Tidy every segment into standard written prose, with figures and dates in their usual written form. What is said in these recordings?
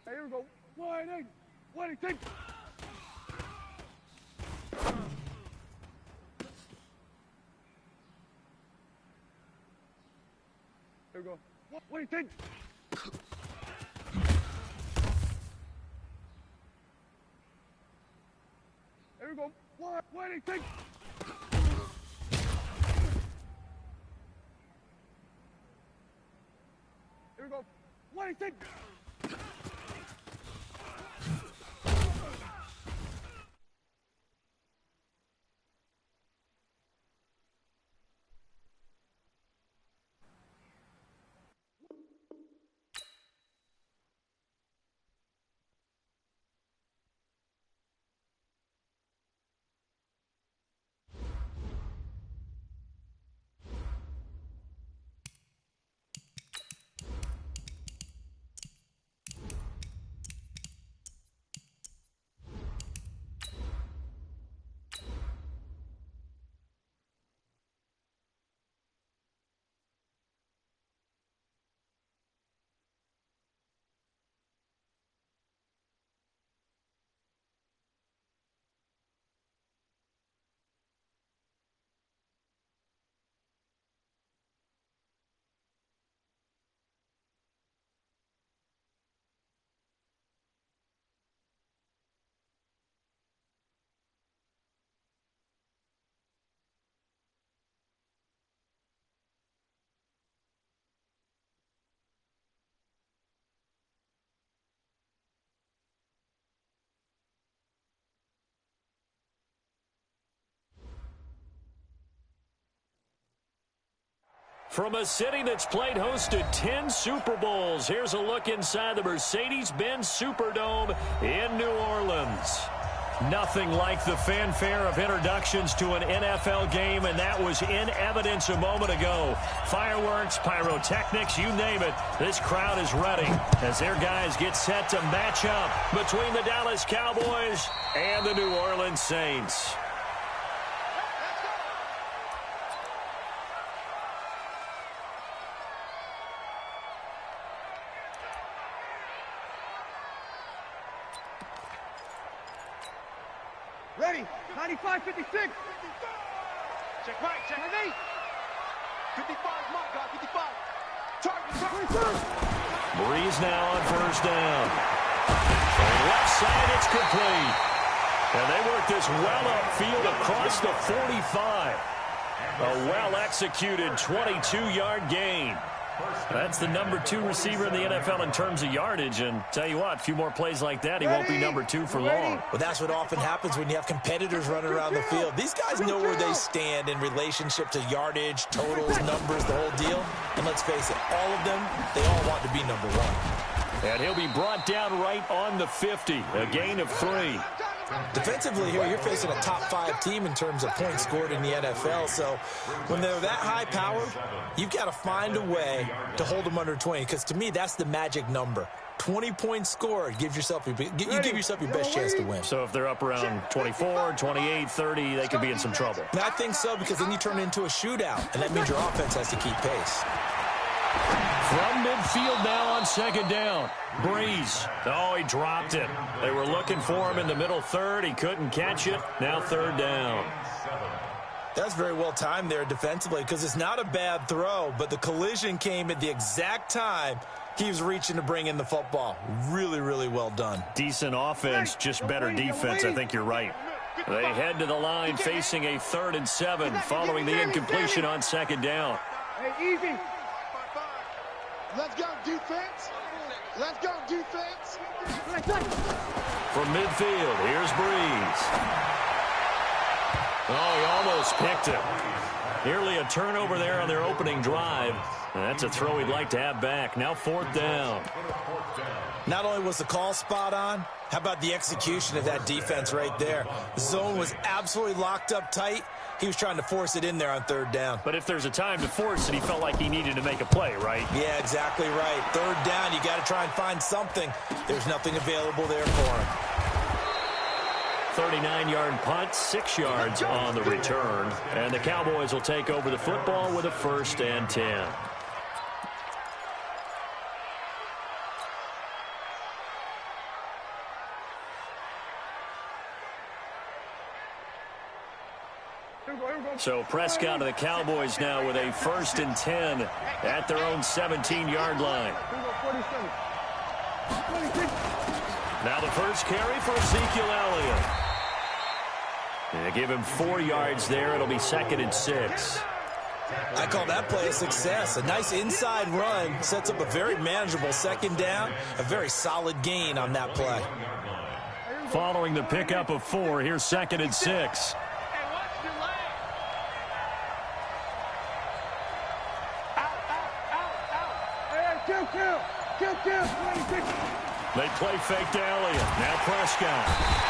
Here we go. Wide take. Here we go. Wide take. Here we go. Wide take. Here we go. Wide take. From a city that's played host to 10 Super Bowls, here's a look inside the Mercedes-Benz Superdome in New Orleans. Nothing like the fanfare of introductions to an NFL game, and that was in evidence a moment ago. Fireworks, pyrotechnics, you name it. This crowd is ready as their guys get set to match up between the Dallas Cowboys and the New Orleans Saints. Ready. 95, 56. Check right, check right. 55, mark, guy, 55. Target. Breeze now on first down. From the left side, it's complete. And they work this well upfield across the 45. A well-executed 22-yard gain. That's the number 2 receiver in the NFL in terms of yardage. And tell you what, a few more plays like that, he won't be number 2 for long. Well, that's what often happens when you have competitors running around the field. These guys know where they stand in relationship to yardage, totals, numbers, the whole deal. And let's face it, all of them, they all want to be number 1. And he'll be brought down right on the 50, a gain of 3. Defensively here, you're facing a top 5 team in terms of points scored in the NFL. So when they're that high powered, you've got to find a way to hold them under 20. Because to me, that's the magic number. 20 points scored, you give yourself your best chance to win. So if they're up around 24, 28, 30, they could be in some trouble. And I think so, because then you turn it into a shootout, and that means your offense has to keep pace. From midfield now on second down. Breeze. Oh, he dropped it. They were looking for him in the middle third. He couldn't catch it. Now third down. That's very well timed there defensively, because it's not a bad throw, but the collision came at the exact time he was reaching to bring in the football. Really, really well done. Decent offense, just better defense. I think you're right. They head to the line facing a 3rd and 7 following the incompletion on second down. Hey, easy. Let's go, defense. Let's go, defense. From midfield, here's Breeze. Oh, he almost picked it. Nearly a turnover there on their opening drive. And that's a throw he'd like to have back. Now 4th down. Not only was the call spot on, how about the execution of that defense right there? The zone was absolutely locked up tight. He was trying to force it in there on 3rd down. But if there's a time to force it, he felt like he needed to make a play, right? Yeah, exactly right. 3rd down, you got to try and find something. There's nothing available there for him. 39-yard punt, 6 yards on the return. And the Cowboys will take over the football with a 1st and 10. So Prescott and the Cowboys now with a 1st and 10 at their own 17-yard line. Now the first carry for Ezekiel Elliott. They give him 4 yards there. It'll be 2nd and 6. I call that play a success. A nice inside run sets up a very manageable 2nd down. A very solid gain on that play. Following the pickup of 4, here's 2nd and 6. They play fake to Elliott. Now Prescott.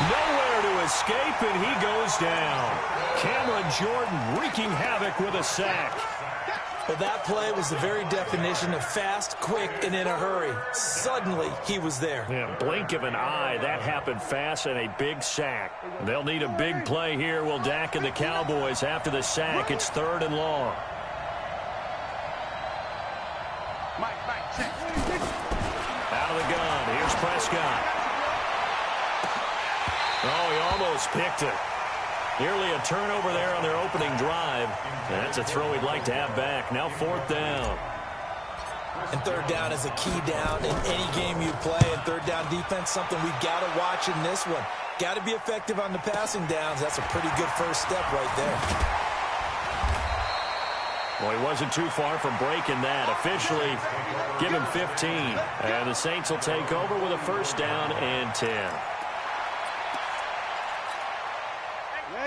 Nowhere to escape, and he goes down. Cameron Jordan wreaking havoc with a sack. Well, that play was the very definition of fast, quick, and in a hurry. Suddenly, he was there. Yeah, blink of an eye. That happened fast, and a big sack. They'll need a big play here. Will Dak and the Cowboys after the sack. It's 3rd and long. Out of the gun. Here's Prescott. Oh, he almost picked it. Nearly a turnover there on their opening drive. And that's a throw he'd like to have back. Now 4th down. And 3rd down is a key down in any game you play. And 3rd down defense, something we've got to watch in this one. Got to be effective on the passing downs. That's a pretty good first step right there. Well, he wasn't too far from breaking that. Officially, give him 15. And the Saints will take over with a 1st down and 10.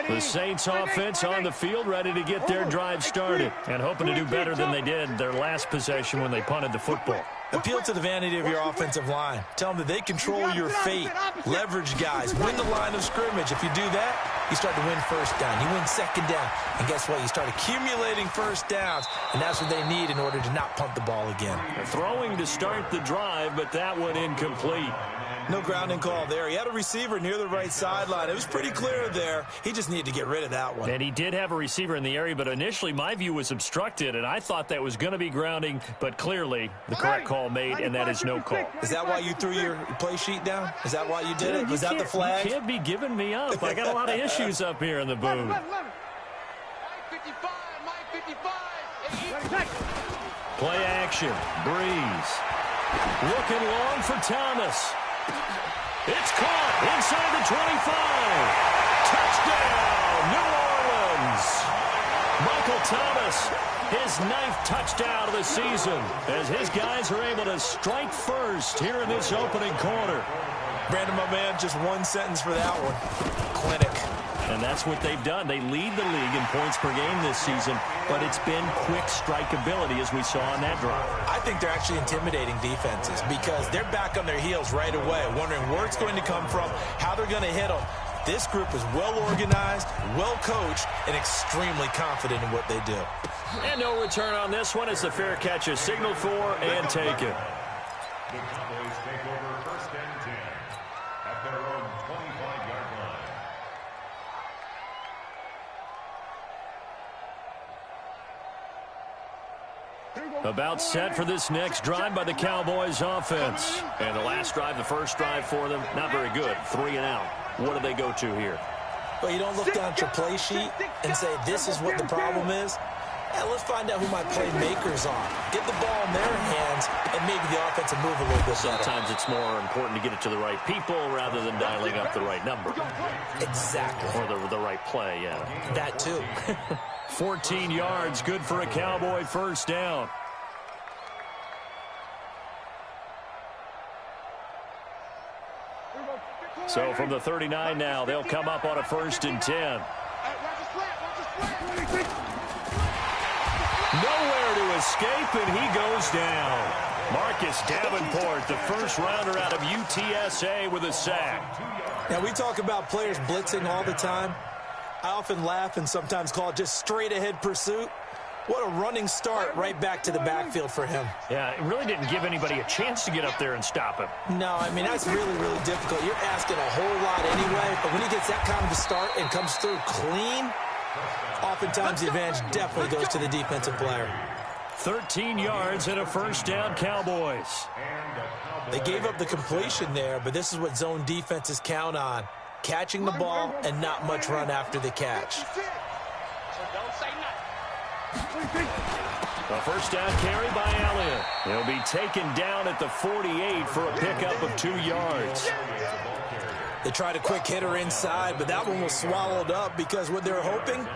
The Saints offense on the field, ready to get their drive started and hoping to do better than they did their last possession when they punted the football. Appeal to the vanity of your offensive line. Tell them that they control your fate. Leverage guys. Win the line of scrimmage. If you do that, you start to win 1st down. You win 2nd down. And guess what? You start accumulating 1st downs, and that's what they need in order to not punt the ball again. Throwing to start the drive, but that one incomplete. No grounding call there. He had a receiver near the right sideline. It was pretty clear there. He just needed to get rid of that one. And he did have a receiver in the area, but initially my view was obstructed, and I thought that was going to be grounding, but clearly the correct call made, and that is no call. Is that why you threw your play sheet down? Is that why you did it? Was that the flag? You can't be giving me up. I got a lot of issues up here in the booth. Play action. Breeze. Looking long for Thomas. It's caught inside the 25. Touchdown, New Orleans. Michael Thomas, his 9th touchdown of the season, as his guys are able to strike first here in this opening quarter. Brandon, my man, just one sentence for that one. Clinic. And that's what they've done. They lead the league in points per game this season, but it's been quick strikeability as we saw on that drive. I think they're actually intimidating defenses because they're back on their heels right away, wondering where it's going to come from, how they're going to hit them. This group is well organized, well coached, and extremely confident in what they do. And no return on this one as the fair catch is signaled for and taken. The Cowboys take over 1st and 10 at their own 25-yard line. About set for this next drive by the Cowboys offense. And the last drive, the first drive for them, not very good. 3 and out. What do they go to here? Well, you don't look down at your play sheet and say, this is what the problem is. Yeah, let's find out who my playmakers are. Get the ball in their hands, and maybe the offense will move a little bit better. Sometimes it's more important to get it to the right people rather than dialing up the right number. Exactly. Or the right play, yeah. That too. 14 yards, good for a Cowboy 1st down. So from the 39 now, they'll come up on a 1st and 10. Nowhere to escape, and he goes down. Marcus Davenport, the first rounder out of UTSA with a sack. Now, we talk about players blitzing all the time. I often laugh and sometimes call it just straight-ahead pursuit. What a running start right back to the backfield for him. Yeah, it really didn't give anybody a chance to get up there and stop him. No, I mean, that's really, really difficult. You're asking a whole lot anyway, but when he gets that kind of a start and comes through clean, oftentimes the advantage definitely goes to the defensive player. 13 yards and a 1st down, Cowboys. They gave up the completion there, but this is what zone defenses count on. Catching the ball and not much run after the catch. A first down carry by Elliott. He'll be taken down at the 48 for a pickup of 2 yards. They tried a quick hitter inside, but that one was swallowed up because what they're hoping,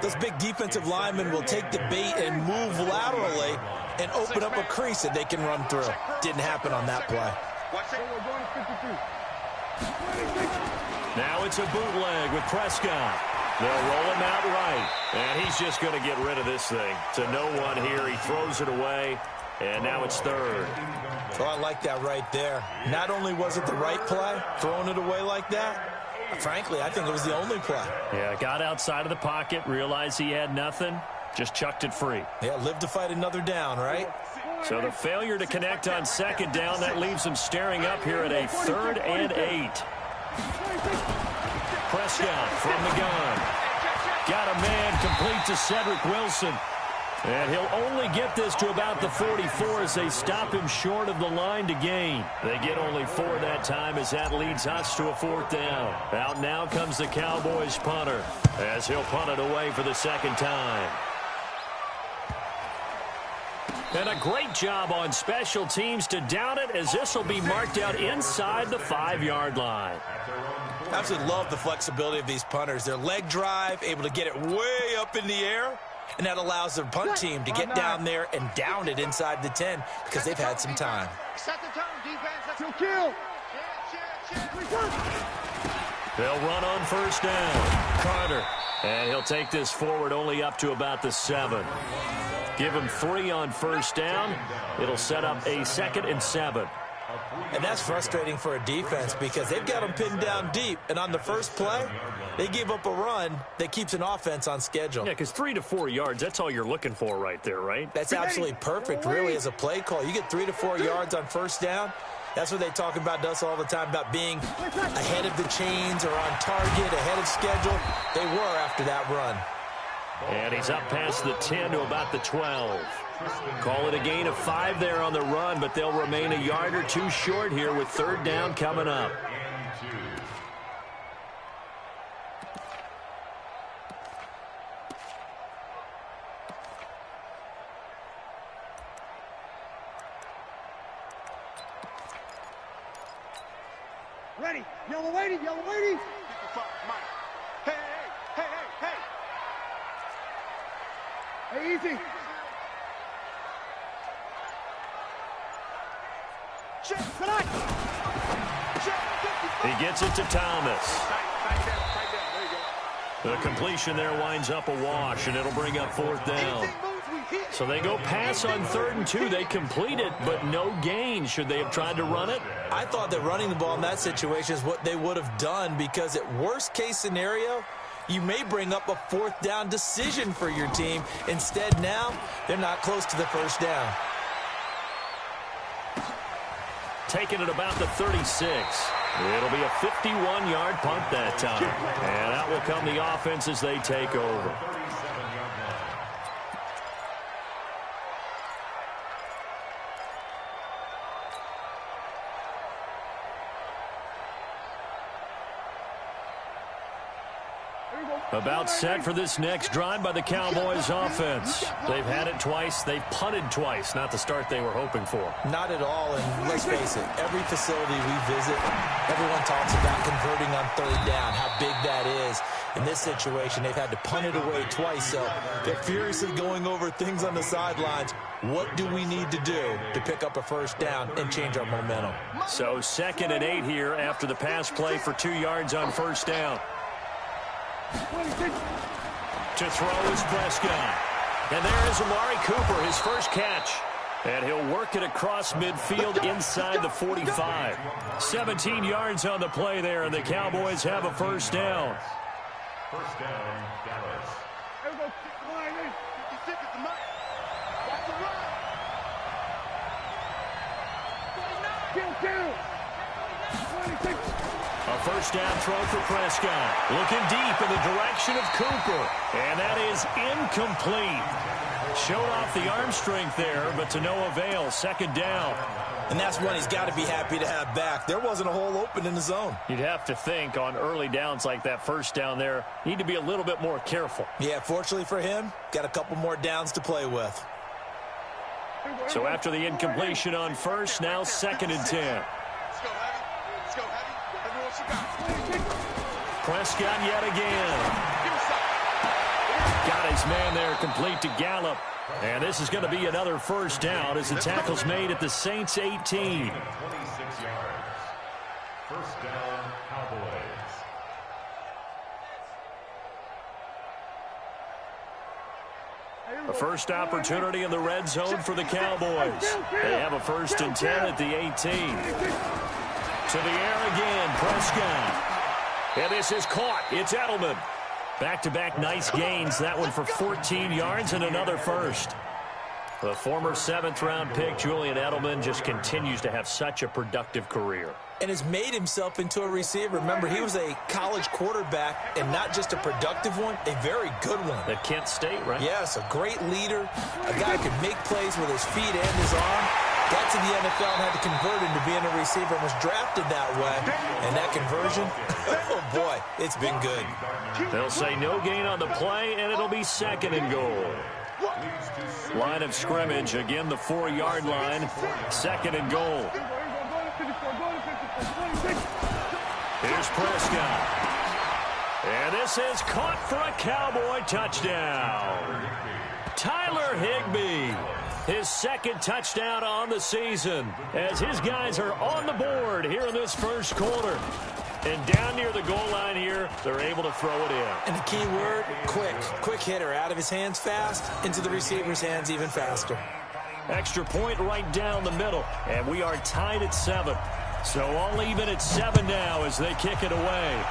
those big defensive linemen will take the bait and move laterally and open up a crease that they can run through. Didn't happen on that play. Now it's a bootleg with Prescott. They'll roll him out right, and he's just going to get rid of this thing. To no one here, he throws it away, and now it's third. So I like that right there. Not only was it the right play, throwing it away like that, frankly, I think it was the only play. Yeah, got outside of the pocket, realized he had nothing, just chucked it free. Yeah, live to fight another down, right? So the failure to connect on second down, that leaves him staring up here at a 3rd and 8. Prescott from the gun. Got a man complete to Cedric Wilson. And he'll only get this to about the 44 as they stop him short of the line to gain. They get only 4 that time as that leads us to a 4th down. Out now comes the Cowboys punter as he'll punt it away for the second time. And a great job on special teams to down it as this will be marked out inside the 5-yard line. I absolutely love the flexibility of these punters. Their leg drive, able to get it way up in the air, and that allows their punt team to get down there and down it inside the 10 because they've had some time. Set the tone, defense. Let's Kill. They'll run on first down. Carter. And he'll take this forward only up to about the 7. Give him 3 on first down. It'll set up a 2nd and 7. And that's frustrating for a defense because they've got them pinned down deep. And on the first play, they give up a run that keeps an offense on schedule. Yeah, because 3 to 4 yards, that's all you're looking for right there, right? That's absolutely perfect, really, as a play call. You get 3 to 4 yards on first down. That's what they talk about to us all the time, about being ahead of the chains or on target, ahead of schedule. They were after that run. And he's up past the 10 to about the 12. Call it a gain of 5 there on the run, but they'll remain a yard or 2 short here with 3rd down coming up. Ready. Yellow lady. Yellow lady. Hey, hey, hey, hey, hey. Hey, easy. He gets it to Thomas. The completion there winds up a wash, and it'll bring up 4th down. So they go pass on 3rd and 2. They complete it, but no gain. Should they have tried to run it? I thought that running the ball in that situation is what they would have done because at worst case scenario, you may bring up a 4th down decision for your team. Instead, now, they're not close to the first down. Taking it about the 36. It'll be a 51-yard punt that time. And out will come the offense as they take over. About set for this next drive by the Cowboys offense. They've had it twice. They've punted twice. Not the start they were hoping for. Not at all, and let's face it, every facility we visit, everyone talks about converting on 3rd down, how big that is. In this situation, they've had to punt it away twice, so they're furiously going over things on the sidelines. What do we need to do to pick up a first down and change our momentum? So 2nd and 8 here after the pass play for 2 yards on first down. To throw is Prescott. And there is Amari Cooper, his first catch. And he'll work it across midfield inside the 45. 17 yards on the play there, and the Cowboys have a first down. First down, Dallas. There we go. Line in. 56 at the mark. That's the run. Kill. 26. A first down throw for Prescott. Looking deep in the direction of Cooper. And that is incomplete. Showed off the arm strength there, but to no avail. Second down. And that's one he's got to be happy to have back. There wasn't a hole open in the zone. You'd have to think on early downs like that first down there, need to be a little bit more careful. Yeah, fortunately for him, got a couple more downs to play with. So after the incompletion on first, now 2nd and 10. Let's go heavy. Let's go heavy. Everyone should go. Prescott yet again. Got his man there complete to Gallup. And this is going to be another first down as the tackle's made at the Saints 18. 26 yards. First down, Cowboys. A first opportunity in the red zone for the Cowboys. They have a 1st and 10 at the 18. To the air again, Prescott. And this is caught. It's Edelman. Back-to-back nice gains. That one for 14 yards and another first. The former 7th-round pick, Julian Edelman, just continues to have such a productive career. And has made himself into a receiver. Remember, he was a college quarterback, and not just a productive one, a very good one. At Kent State, right? Yes, a great leader, a guy who could make plays with his feet and his arm. Got to the NFL and had to convert into being a receiver and was drafted that way. And that conversion, oh boy, it's been good. They'll say no gain on the play, and it'll be 2nd and goal. Line of scrimmage, again the 4-yard line, 2nd and goal. Here's Prescott. And this is caught for a Cowboy touchdown. Tyler Higbee, his 2nd touchdown on the season, as his guys are on the board here in this first quarter. And down near the goal line here, they're able to throw it in. And the key word, quick. Quick hitter, out of his hands fast, into the receiver's hands even faster. Extra point right down the middle, and we are tied at 7. So all even at 7 now as they kick it away.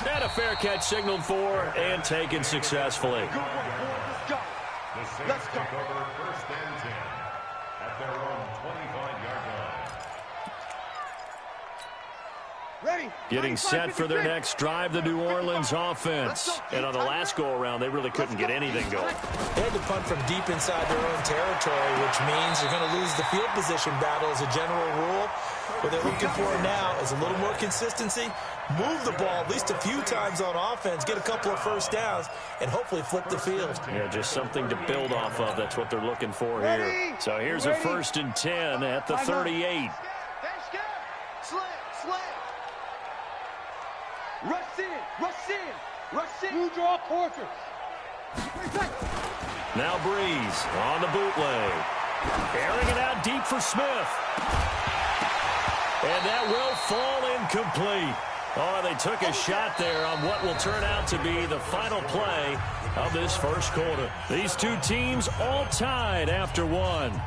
And a fair catch signaled for and taken successfully. The Saints take over 1st and 10 at their own 25-yard line. Ready. Getting set for their next drive, the New Orleans offense. And on the last go-around, they really couldn't get anything going. They had to punt from deep inside their own territory, which means they're going to lose the field position battle as a general rule. What they're looking for now is a little more consistency, move the ball at least a few times on offense, get a couple of first downs, and hopefully flip the field. Yeah, just something to build off of. That's what they're looking for here. So here's a 1st and 10 at the 38. Rush in, rush in, rush in. You draw quarter. Now Breeze on the bootleg. Airing it out deep for Smith. And that will fall incomplete. Oh, they took a shot there on what will turn out to be the final play of this first quarter. These two teams all tied after 1.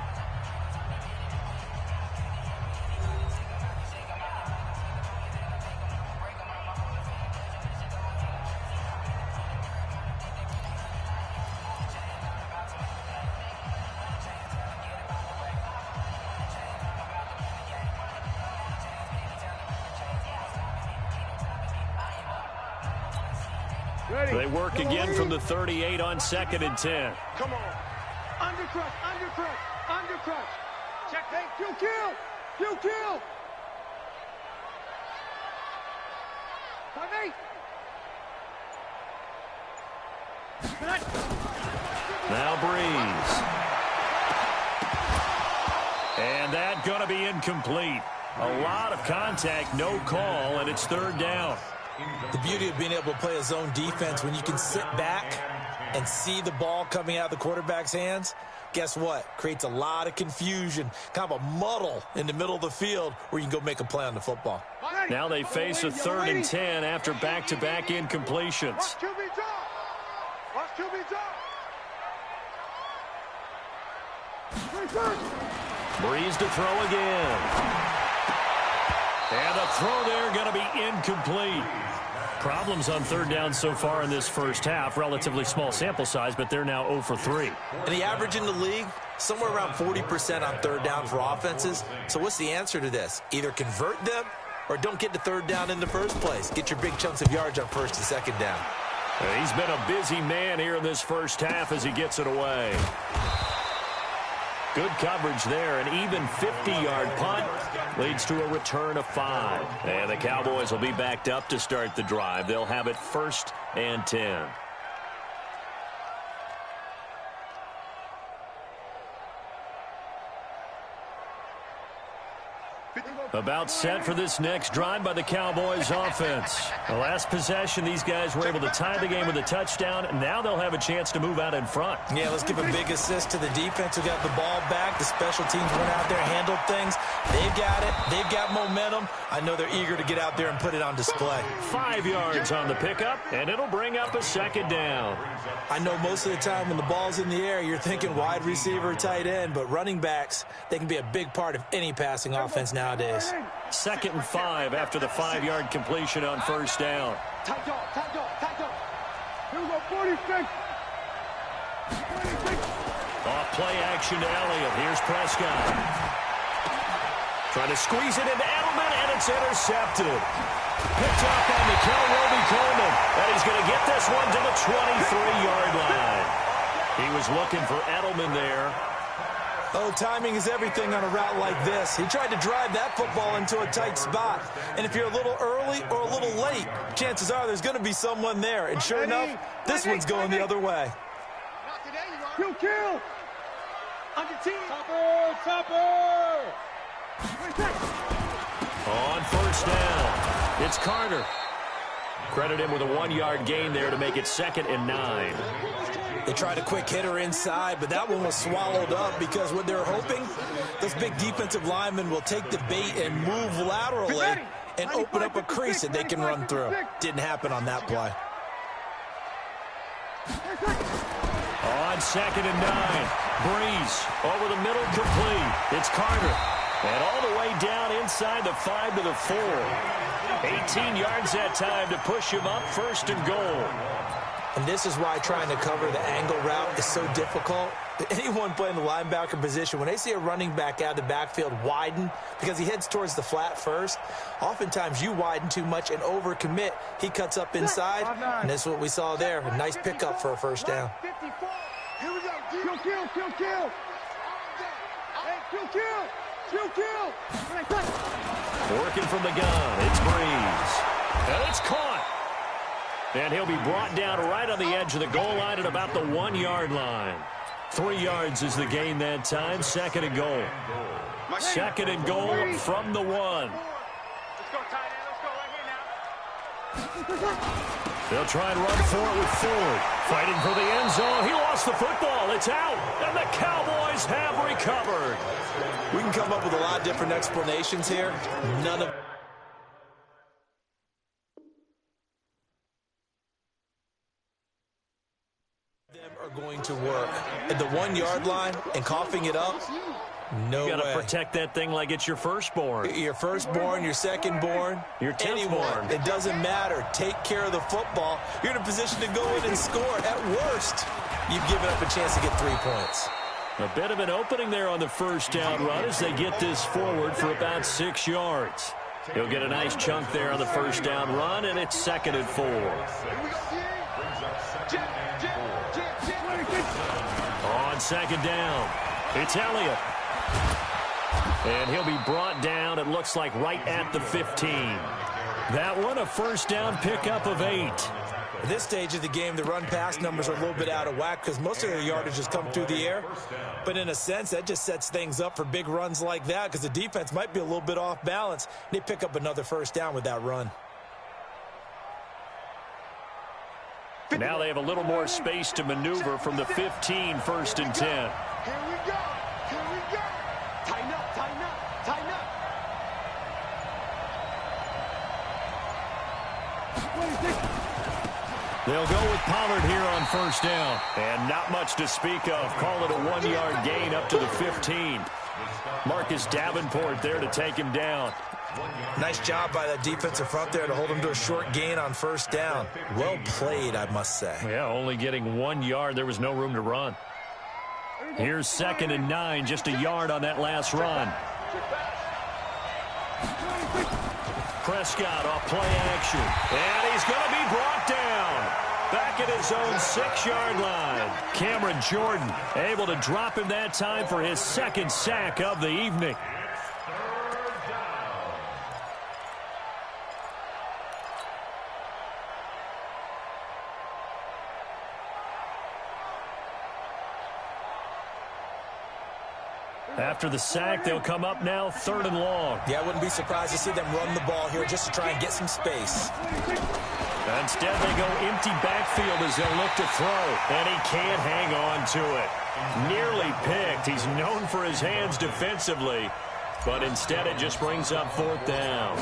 They work again from the 38 on 2nd and 10. Come on. Undercrush, undercrush, undercrush. Check. Hey, kill. By me. Now Breeze. And that going to be incomplete. A lot of contact, no call, and it's 3rd down. The beauty of being able to play a zone defense when you can sit back and see the ball coming out of the quarterback's hands, guess what? Creates a lot of confusion, kind of a muddle in the middle of the field where you can go make a play on the football. Now they face a 3rd and 10 after back-to-back incompletions. Watch QB draw. Watch QB draw. Breeze to throw again. And the throw there going to be incomplete. Problems on 3rd down so far in this first half. Relatively small sample size, but they're now 0 for 3. And the average in the league, somewhere around 40% on 3rd down for offenses. So what's the answer to this? Either convert them or don't get to 3rd down in the first place. Get your big chunks of yards on 1st and 2nd down. He's been a busy man here in this first half as he gets it away. Good coverage there. An even 50-yard punt leads to a return of 5. And the Cowboys will be backed up to start the drive. They'll have it 1st and 10. About set for this next drive by the Cowboys offense. The last possession, these guys were able to tie the game with a touchdown, and now they'll have a chance to move out in front. Yeah, let's give a big assist to the defense who got the ball back. The special teams went out there, handled things. They've got it. They've got momentum. I know they're eager to get out there and put it on display. 5 yards on the pickup, and it'll bring up a 2nd down. I know most of the time when the ball's in the air, you're thinking wide receiver, tight end, but running backs, they can be a big part of any passing offense nowadays. 2nd and 5 after the 5-yard completion on 1st down. Tight dog, tight dog, tight dog. Here we go, 46. 46. Off play action to Elliott. Here's Prescott. Trying to squeeze it into Edelman, and it's intercepted. Picked up on Mikel Roby-Coleman, and he's going to get this one to the 23-yard line. He was looking for Edelman there. Oh, timing is everything on a route like this. He tried to drive that football into a tight spot. And if you're a little early or a little late, chances are there's going to be someone there. And sure enough, this one's going the other way. Not today, you are. Kill. On your team. Topper. On 1st down, it's Carter. Credit him with a 1-yard gain there to make it 2nd and 9. They tried a quick hitter inside, but that one was swallowed up because what they're hoping, those big defensive linemen will take the bait and move laterally and open up a crease that they can run through. Didn't happen on that play. On 2nd and 9, Breeze over the middle, complete. It's Carter. And all the way down inside the 5 to the 4. 18 yards that time to push him up, 1st and goal. And this is why trying to cover the angle route is so difficult. Anyone playing the linebacker position, when they see a running back out of the backfield widen because he heads towards the flat first, oftentimes you widen too much and overcommit. He cuts up inside, and this is what we saw there. A nice pickup for a 1st down. Here we go. Kill. Hey, kill. Working from the gun, it's Breeze. And it's caught. And he'll be brought down right on the edge of the goal line at about the 1-yard line. 3 yards is the gain that time. 2nd and goal. 2nd and goal from the 1. Let's go, tight end. Let's go right here now. They'll try and run for it with Ford. Fighting for the end zone. He lost the football. It's out. And the Cowboys have recovered. We can come up with a lot of different explanations here. None of them are going to work. At the 1-yard line and coughing it up, no way. You got to protect that thing like it's your firstborn. Your firstborn, your secondborn, your anyone. It doesn't matter. Take care of the football. You're in a position to go in and score. At worst, you've given up a chance to get 3 points. A bit of an opening there on the 1st down run as they get this forward for about 6 yards. He'll get a nice chunk there on the 1st down run, and it's 2nd and 4. On 2nd down, it's Elliott. And he'll be brought down, it looks like, right at the 15. That one, a 1st down pickup of 8. At this stage of the game, the run-pass numbers are a little bit out of whack because most of their yardage has come through the air. But in a sense, that just sets things up for big runs like that because the defense might be a little bit off balance. They pick up another 1st down with that run. Now they have a little more space to maneuver from the 15, 1st and 10. Here we go. Tighten up. They'll go with Pollard here on 1st down. And not much to speak of. Call it a 1-yard gain up to the 15. Marcus Davenport there to take him down. Nice job by that defensive front there to hold him to a short gain on 1st down. Well played, I must say. Yeah, only getting 1 yard. There was no room to run. Here's 2nd and 9, just a yard on that last run. Prescott off play action. And he's going to be brought down. Back at his own 6-yard line. Cameron Jordan able to drop him that time for his second sack of the evening. After the sack, they'll come up now 3rd and long. Yeah, I wouldn't be surprised to see them run the ball here just to try and get some space. Instead, they go empty backfield as they look to throw, and he can't hang on to it. Nearly picked. He's known for his hands defensively, but instead it just brings up 4th down.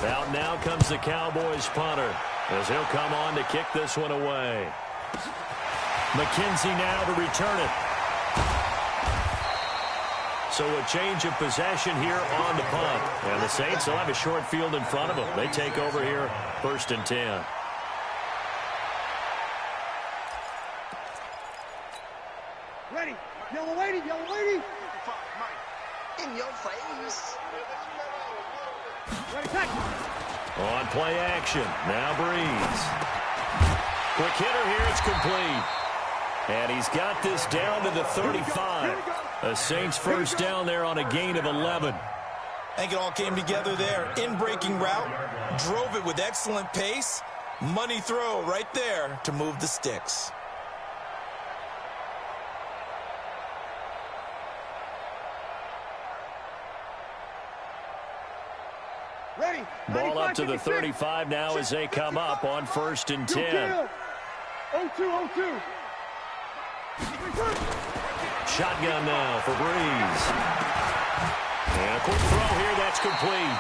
Out now comes the Cowboys punter as he'll come on to kick this one away. McKenzie now to return it. So a change of possession here on the punt. And the Saints will have a short field in front of them. They take over here 1st and 10. Ready. Yellow lady, yellow lady. In your face. Ready, tackle. On play action. Now Breeze. Quick hitter here. It's complete. And he's got this down to the 35. The Saints first down there on a gain of 11. I think it all came together there. In-breaking route, drove it with excellent pace. Money throw right there to move the sticks. Ready. Ball up to the 35 now as they come up on 1st and 10. 0-2. Shotgun now for Breeze. And a quick throw here, that's complete.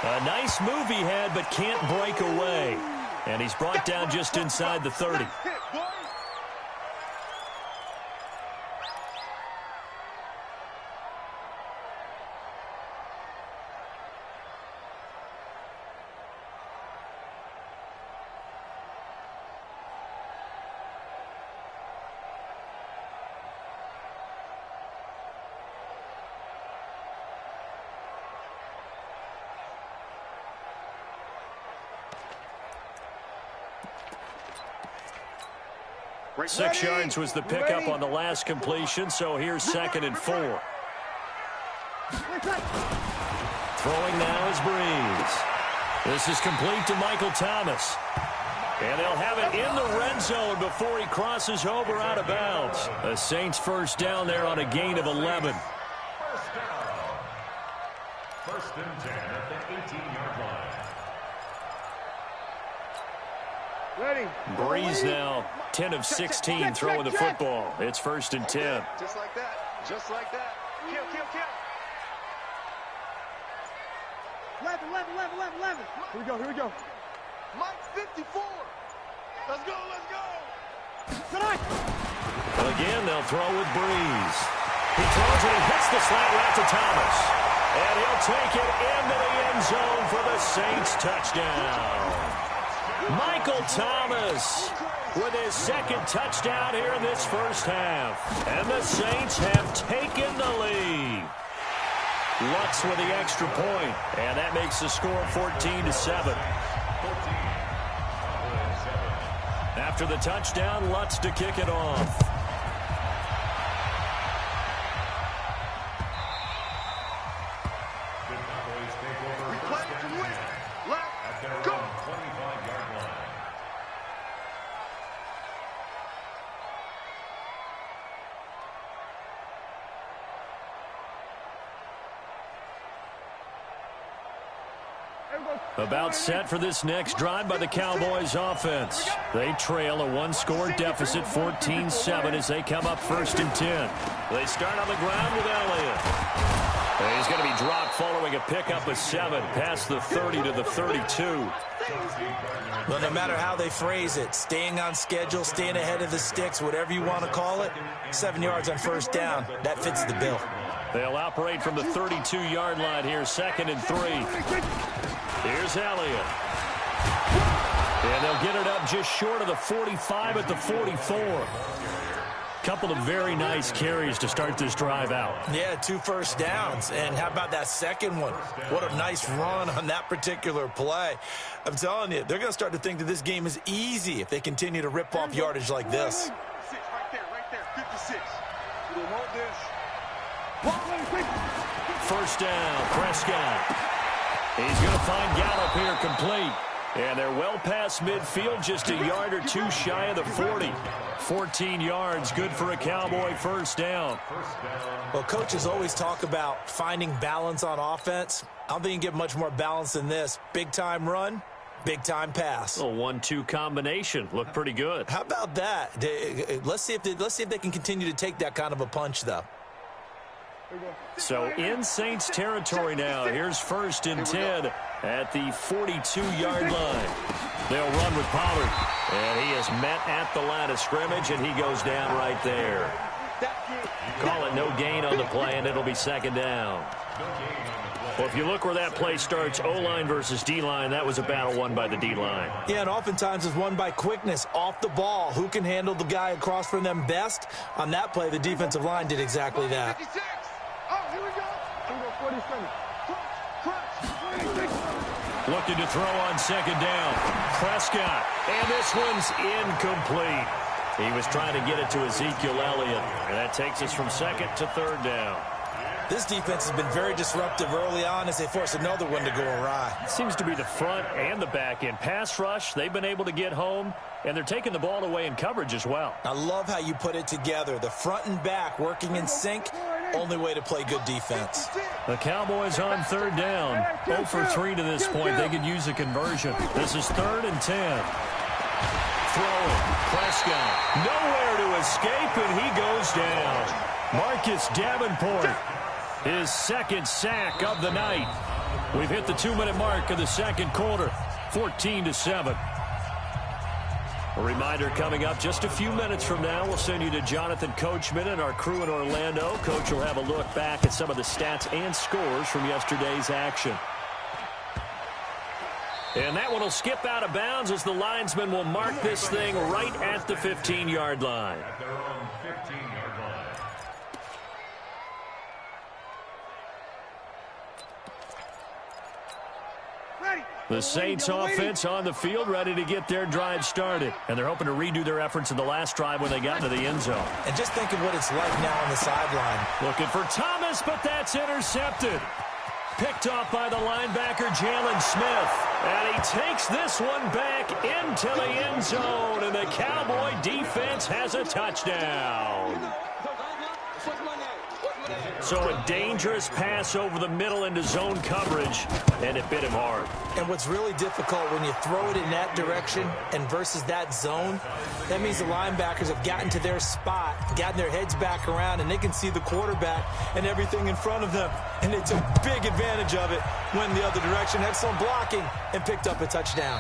A nice move he had, but can't break away. And he's brought down just inside the 30. Ready. 6 yards was the pickup on the last completion, so here's 2nd and 4. Throwing now is Breeze. This is complete to Michael Thomas. And they'll have it in the red zone before he crosses over out of bounds. The Saints first down there on a gain of 11. First down. 1st and 10 at the 18-yard line. Ready. Breeze now 10 of 16 throwing the football. It's 1st and 10. Just like that. Just like that. Kill. 11. Here we go. Mike 54. Let's go. Tonight. Again, they'll throw with Breeze. He throws it and hits the slant route to Thomas. And he'll take it into the end zone for the Saints touchdown. Michael Thomas with his 2nd touchdown here in this first half. And the Saints have taken the lead. Lutz with the extra point, and that makes the score 14-7. After the touchdown, Lutz to kick it off. The Cowboys take over We 1st play to and win. 10 at their Let's go. own 25-yard line. About set for this next drive by the Cowboys offense. They trail a 1-score deficit, 14-7, as they come up 1st and 10. They start on the ground with Elliott. And he's going to be dropped following a pickup of 7 past the 30 to the 32. Well, no matter how they phrase it, staying on schedule, staying ahead of the sticks, whatever you want to call it, 7 yards on 1st down, that fits the bill. They'll operate from the 32-yard line here, 2nd and 3. Here's Elliott. And they'll get it up just short of the 45 at the 44. Couple of very nice carries to start this drive out. Yeah, 2 first downs. And how about that second one? What a nice run on that particular play. I'm telling you, they're going to start to think that this game is easy if they continue to rip off yardage like this. Right there, 56. We don't want this. First down, Prescott. He's going to find Gallup here complete. And they're well past midfield, just a yard or 2 shy of the 40. 14 yards, good for a Cowboy first down. Well, coaches always talk about finding balance on offense. I don't think you can get much more balance than this. Big-time run, big-time pass. A 1-2 combination. Looked pretty good. How about that? Let's see if they can continue to take that kind of a punch, though. So in Saints territory now. Here's 1st and 10 at the 42-yard line. They'll run with Pollard. And he is met at the line of scrimmage, and he goes down right there. Call it no gain on the play, and it'll be 2nd down. Well, if you look where that play starts, O-line versus D-line, that was a battle won by the D-line. Yeah, and oftentimes it's won by quickness, off the ball. Who can handle the guy across from them best? On that play, the defensive line did exactly that. Here we go. Here we go, 47. Looking to throw on 2nd down. Prescott. And this one's incomplete. He was trying to get it to Ezekiel Elliott. And that takes us from 2nd to 3rd down. This defense has been very disruptive early on as they force another one to go awry. Seems to be the front and the back end. Pass rush, they've been able to get home, and they're taking the ball away in coverage as well. I love how you put it together. The front and back working in sync, only way to play good defense. The Cowboys on 3rd down. 0 for 3 to this point. They could use a conversion. This is 3rd and 10. Throwing. Prescott. Nowhere to escape, and he goes down. Marcus Davenport. His 2nd sack of the night. We've hit the 2-minute mark of the 2nd quarter. 14-7. A reminder coming up just a few minutes from now. We'll send you to Jonathan Coachman and our crew in Orlando. Coach will have a look back at some of the stats and scores from yesterday's action. And that one will skip out of bounds as the linesman will mark this thing right at the 15-yard line. At their own 15-yard line. The Saints offense on the field, ready to get their drive started. And they're hoping to redo their efforts in the last drive when they got into the end zone. And just think of what it's like now on the sideline. Looking for Thomas, but that's intercepted. Picked off by the linebacker, Jalen Smith. And he takes this one back into the end zone. And the Cowboy defense has a touchdown. So a dangerous pass over the middle into zone coverage, and it bit him hard. And what's really difficult when you throw it in that direction and versus that zone, that means the linebackers have gotten to their spot, gotten their heads back around, and they can see the quarterback and everything in front of them. And they took big advantage of it, went the other direction, excellent blocking, and picked up a touchdown.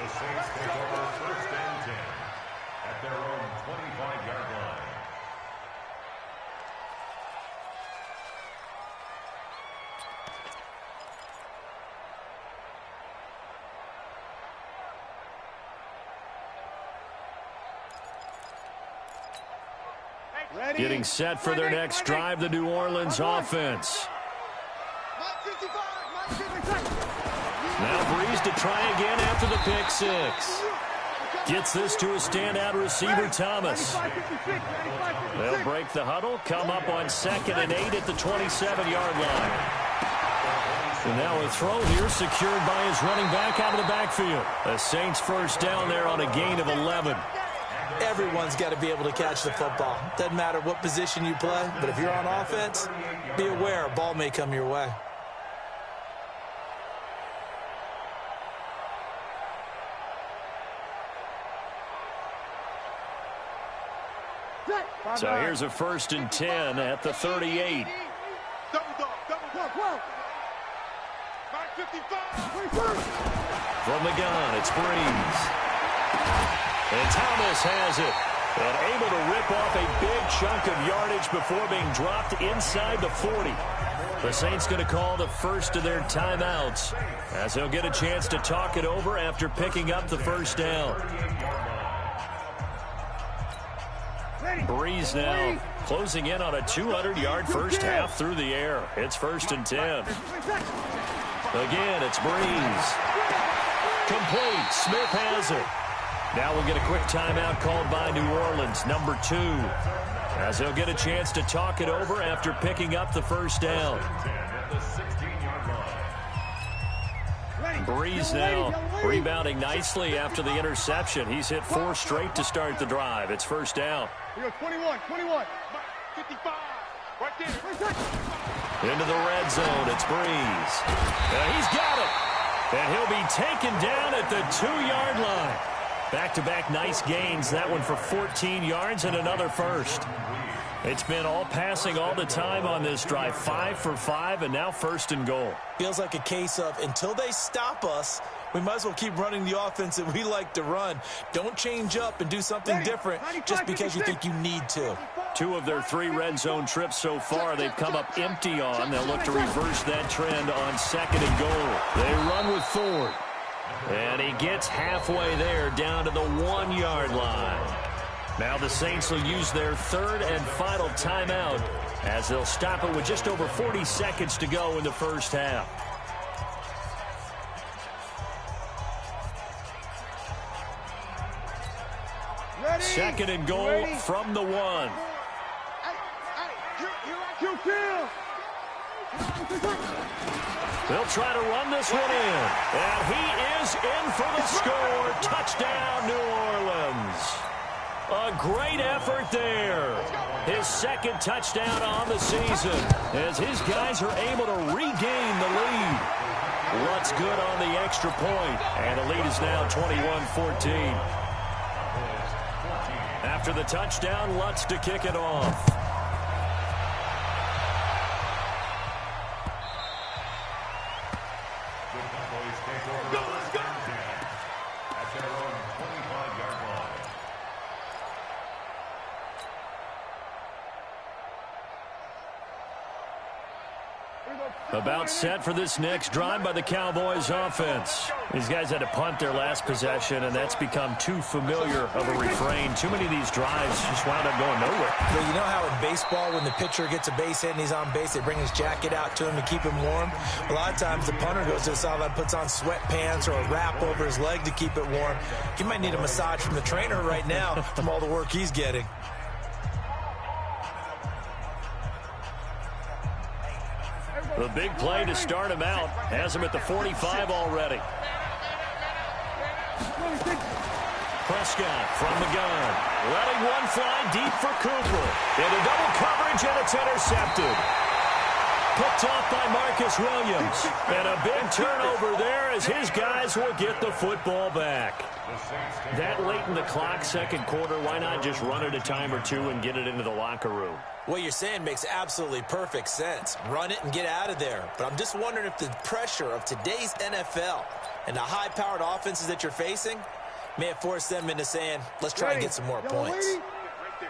The Saints take over 1st and 10 at their own 25-yard line. Getting set for their next drive, the New Orleans offense. Now Breeze to try again after the pick 6. Gets this to a standout receiver, Thomas. They'll break the huddle, come up on 2nd and 8 at the 27-yard line. And now a throw here secured by his running back out of the backfield. The Saints first down there on a gain of 11. Everyone's got to be able to catch the football. Doesn't matter what position you play, but if you're on offense, be aware a ball may come your way. So here's a 1st and 10 at the 38. Double dog. Mark 55. From the gun, it's Breeze. And Thomas has it. And able to rip off a big chunk of yardage before being dropped inside the 40. The Saints going to call the first of their timeouts as they'll get a chance to talk it over after picking up the first down. Breeze now closing in on a 200-yard first half through the air. It's 1st and 10. Again, it's Breeze. Complete. Smith has it. Now we'll get a quick timeout called by New Orleans, number 2, as they'll get a chance to talk it over after picking up the first down. Breeze now rebounding nicely after the interception. He's hit 4 straight to start the drive. It's 1st down. 21, 55, right there. Into the red zone, it's Breeze. He's got it. And he'll be taken down at the 2-yard line. Back-to-back nice gains. That one for 14 yards and another first. It's been all passing all the time on this drive. 5 for 5 and now 1st and goal. Feels like a case of until they stop us, we might as well keep running the offense that we like to run. Don't change up and do something different just because you think you need to. 2 of their 3 red zone trips so far they've come up empty on. They'll look to reverse that trend on 2nd and goal. They run with Ford. And he gets halfway there down to the 1-yard line. Now the Saints will use their 3rd and final timeout as they'll stop it with just over 40 seconds to go in the first half. Ready? 2nd and goal Ready? from the 1. Kill. They'll try to run this one in. And he is in for the score. Touchdown, New Orleans. A great effort there. His 2nd touchdown on the season as his guys are able to regain the lead. Lutz good on the extra point, and the lead is now 21-14. After the touchdown, Lutz to kick it off. About set for this next drive by the Cowboys offense. These guys had to punt their last possession, and that's become too familiar of a refrain. Too many of these drives just wound up going nowhere. Well, you know how in baseball, when the pitcher gets a base hit and he's on base, they bring his jacket out to him to keep him warm? A lot of times the punter goes to the sideline, puts on sweatpants or a wrap over his leg to keep it warm. He might need a massage from the trainer right now from all the work he's getting. The big play to start him out has him at the 45 already. Prescott from the gun, letting one fly deep for Cooper. Into double coverage, and it's intercepted. Picked off by Marcus Williams. And a big turnover there as his guys will get the football back. That late in the clock, 2nd quarter, why not just run it a time or 2 and get it into the locker room? What you're saying makes absolutely perfect sense. Run it and get out of there. But I'm just wondering if the pressure of today's NFL and the high-powered offenses that you're facing may have forced them into saying, let's try and get some more points.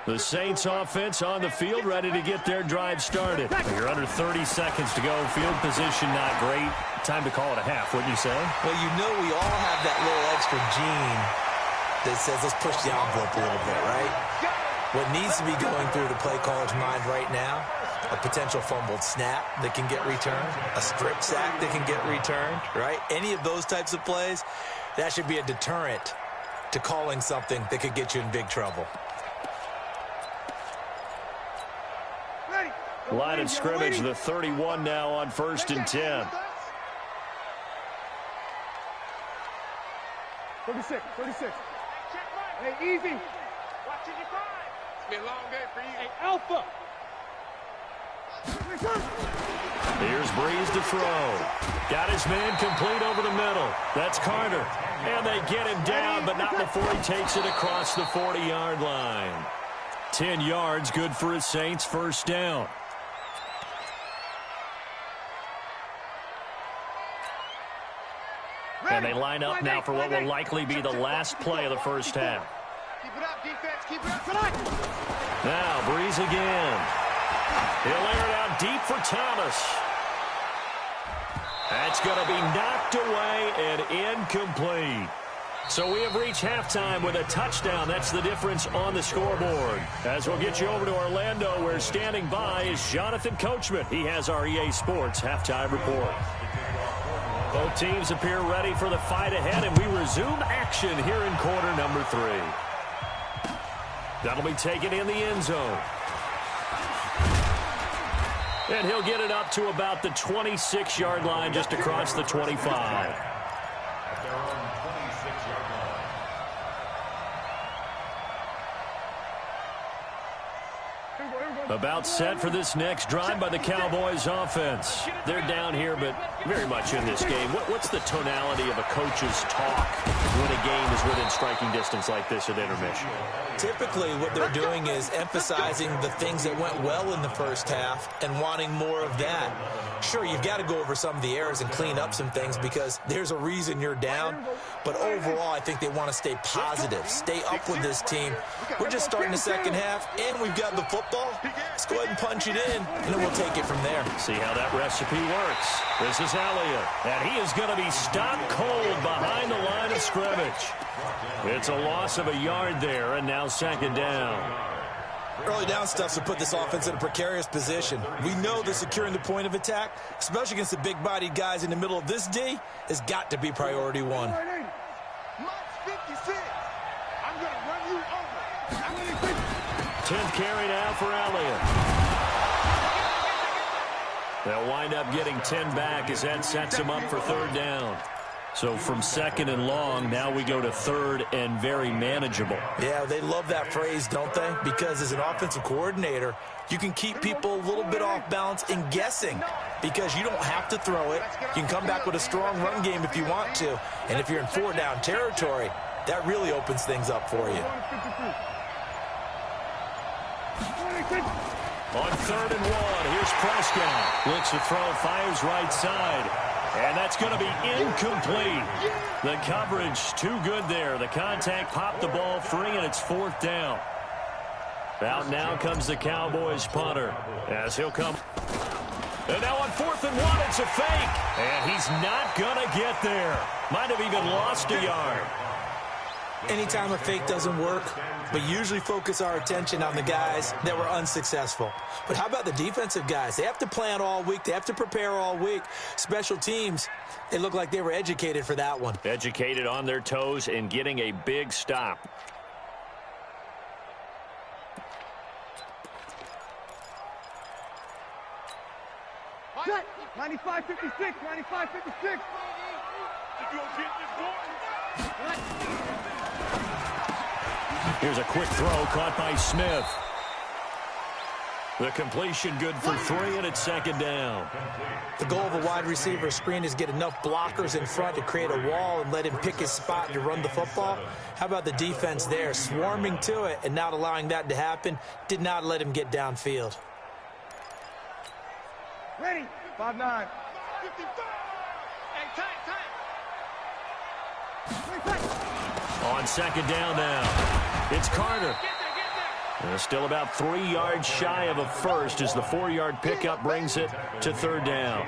The Saints offense on the field, ready to get their drive started. You're under 30 seconds to go. Field position not great. Time to call it a half, wouldn't you say? Well, you know we all have that little extra gene that says let's push the envelope a little bit, right? What needs to be going through the play caller's mind right now, a potential fumbled snap that can get returned, a strip sack that can get returned, right? Any of those types of plays, that should be a deterrent to calling something that could get you in big trouble. Line of scrimmage, the 31 now on 1st and 10. 36. Hey, easy. Watching your time. It's been a long day for you. Hey, Alpha. Here's Breeze to throw. Got his man complete over the middle. That's Carter. And they get him down, but not before he takes it across the 40-yard line. 10 yards, good for his Saints, 1st down. And they line up now for what will likely be the last play of the first half. Keep it up, defense. Keep it up tonight. Now, Breeze again. He'll air it out deep for Thomas. That's going to be knocked away and incomplete. So we have reached halftime with a touchdown. That's the difference on the scoreboard. As we'll get you over to Orlando, where standing by is Jonathan Coachman. He has our EA Sports halftime report. Both teams appear ready for the fight ahead, and we resume action here in quarter number 3. That'll be taken in the end zone. And he'll get it up to about the 26-yard line, just across the 25. About set for this next drive by the Cowboys offense. They're down here, but very much in this game. What's the tonality of a coach's talk when a game is within striking distance like this at intermission? Typically, what they're doing is emphasizing the things that went well in the first half and wanting more of that. Sure, you've got to go over some of the errors and clean up some things because there's a reason you're down. But overall, I think they want to stay positive, stay up with this team. We're just starting the second half, and we've got the football. Let's go ahead and punch it in, and then we'll take it from there. See how that recipe works. This is Elliott, and he is going to be stopped cold behind the line of scrimmage. It's a loss of a yard there, and now second down. Early down stuff to put this offense in a precarious position. We know that securing the point of attack, especially against the big-bodied guys in the middle of this D, has got to be priority one. March 56. I'm going to run you over. 10th carry now for Elliott. They'll wind up getting 10 back as that sets him up for third down. So from second and long, now we go to third and very manageable. Yeah, they love that phrase, don't they? Because as an offensive coordinator, you can keep people a little bit off balance and guessing because you don't have to throw it. You can come back with a strong run game if you want to. And if you're in four-down territory, that really opens things up for you. On third and 1, here's Prescott. Looks to throw, fires right side. And that's going to be incomplete. The coverage too good there. The contact popped the ball free, and it's fourth down. Out now comes the Cowboys punter as he'll come. And now on fourth and 1, it's a fake. And he's not going to get there. Might have even lost a yard. Anytime a fake doesn't work, but usually focus our attention on the guys that were unsuccessful. But how about the defensive guys? They have to plan all week. They have to prepare all week. Special teams, they look like they were educated for that one. Educated on their toes and getting a big stop. Cut. 95-56. 95-56. Here's a quick throw caught by Smith. The completion good for 3, and it's second down. The goal of a wide receiver screen is get enough blockers in front to create a wall and let him pick his spot to run the football. How about the defense there, swarming to it and not allowing that to happen? Did not let him get downfield. Ready. 5-9. 55. Hey, time. On second down now. It's Carter. Still about 3 yards shy of a first as the 4-yard pickup brings it to third down.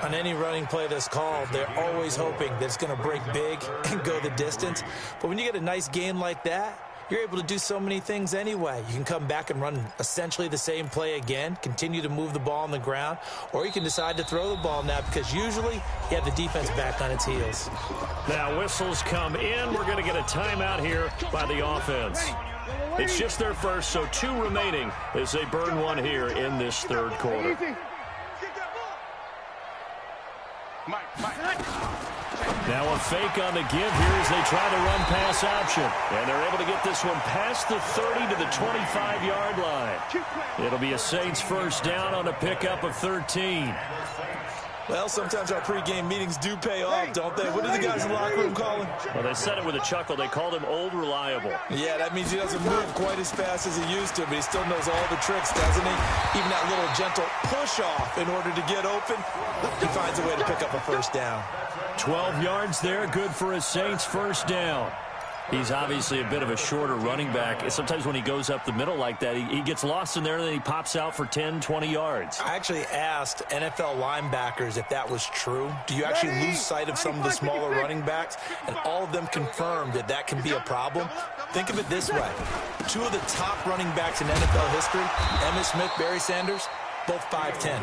On any running play that's called, they're always hoping that it's going to break big and go the distance. But when you get a nice gain like that, you're able to do so many things anyway. You can come back and run essentially the same play again, continue to move the ball on the ground, or you can decide to throw the ball now because usually you have the defense back on its heels. Now whistles come in. We're going to get a timeout here by the offense. It's just their first, so 2 remaining as they burn one here in this third quarter. Now a fake on the give here as they try to run pass option. And they're able to get this one past the 30 to the 25-yard line. It'll be a Saints first down on a pickup of 13. Well, sometimes our pregame meetings do pay off, don't they? What do the guys in the locker room call him? Well, they said it with a chuckle. They called him Old Reliable. Yeah, that means he doesn't move quite as fast as he used to, but he still knows all the tricks, doesn't he? Even that little gentle push-off in order to get open, he finds a way to pick up a first down. 12 yards there, good for a Saints first down. He's obviously a bit of a shorter running back. Sometimes when he goes up the middle like that, he gets lost in there, and then he pops out for 10, 20 yards. I actually asked NFL linebackers if that was true. Do you actually lose sight of some of the smaller running backs? And all of them confirmed that that can be a problem. Think of it this way. 2 of the top running backs in NFL history, Emmitt Smith, Barry Sanders, both 5'10".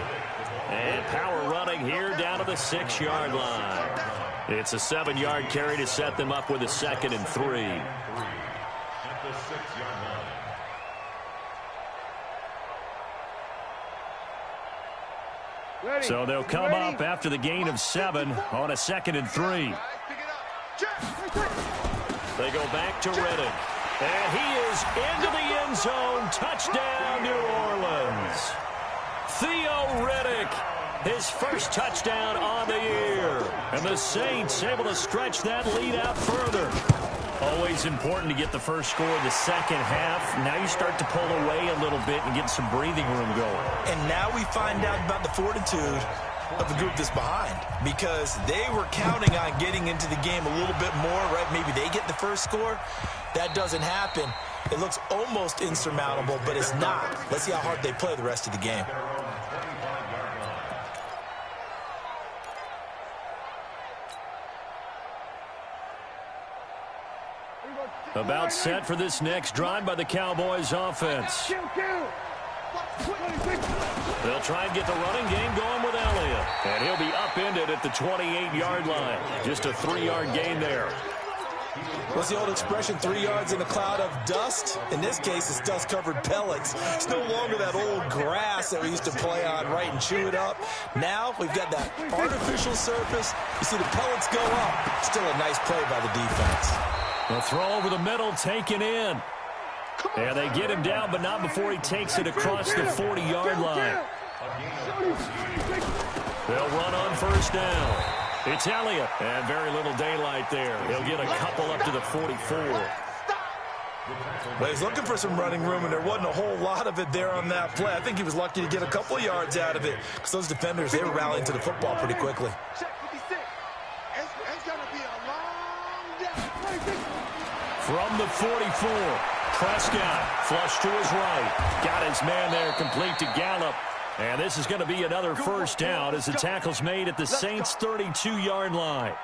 And power running here down to the 6-yard line. It's a 7-yard carry to set them up with a 2nd and 3. At the 6-yard line. So they'll come up after the gain of 7 on a 2nd and 3. They go back to Reddick. And he is into the end zone. Touchdown, New Orleans. Theo Reddick, his first touchdown on the year. And the Saints able to stretch that lead out further. Always important to get the first score in the second half. Now you start to pull away a little bit and get some breathing room going. And now we find out about the fortitude of the group that's behind, because they were counting on getting into the game a little bit more, right? Maybe they get the first score. That doesn't happen. It looks almost insurmountable, but it's not. Let's see how hard they play the rest of the game. About set for this next drive by the Cowboys offense. They'll try and get the running game going with Elliott. And he'll be upended at the 28-yard line. Just a 3-yard gain there. What's the old expression, 3 yards in a cloud of dust? In this case, it's dust-covered pellets. It's no longer that old grass that we used to play on, right, and chew it up. Now we've got that artificial surface. You see the pellets go up. Still a nice play by the defense. The throw over the middle taken in. And they get him down, but not before he takes it across the 40-yard line. They'll run on first down. It's Elliott, and very little daylight there. He'll get a couple up to the 44. Well, he's looking for some running room, and there wasn't a whole lot of it there on that play. I think he was lucky to get a couple of yards out of it, because those defenders, they were rallying to the football pretty quickly. From the 44, Prescott flush to his right. Got his man there complete to Gallup. And this is going to be another first down as the tackle's made at the Saints' 32-yard line.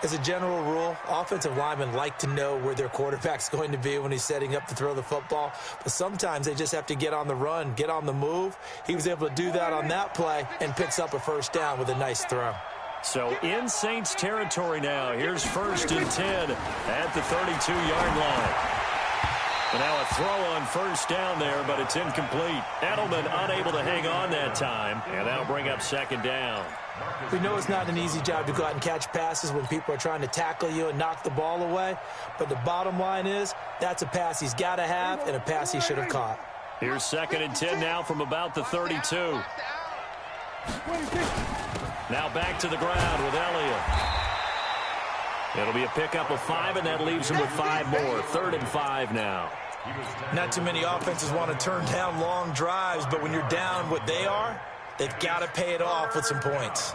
As a general rule, offensive linemen like to know where their quarterback's going to be when he's setting up to throw the football. But sometimes they just have to get on the run, get on the move. He was able to do that on that play and picks up a first down with a nice throw. So in Saints territory now. Here's 1st and 10 at the 32-yard line. And now a throw on first down there, but it's incomplete. Edelman unable to hang on that time, and that'll bring up 2nd down. We know it's not an easy job to go out and catch passes when people are trying to tackle you and knock the ball away, but the bottom line is that's a pass he's got to have and a pass he should have caught. Here's 2nd and 10 now from about the 32. Now back to the ground with Elliott. It'll be a pickup of 5, and that leaves him with 5 more. 3rd and 5 now. Not too many offenses want to turn down long drives, but when you're down what they are, they've got to pay it off with some points.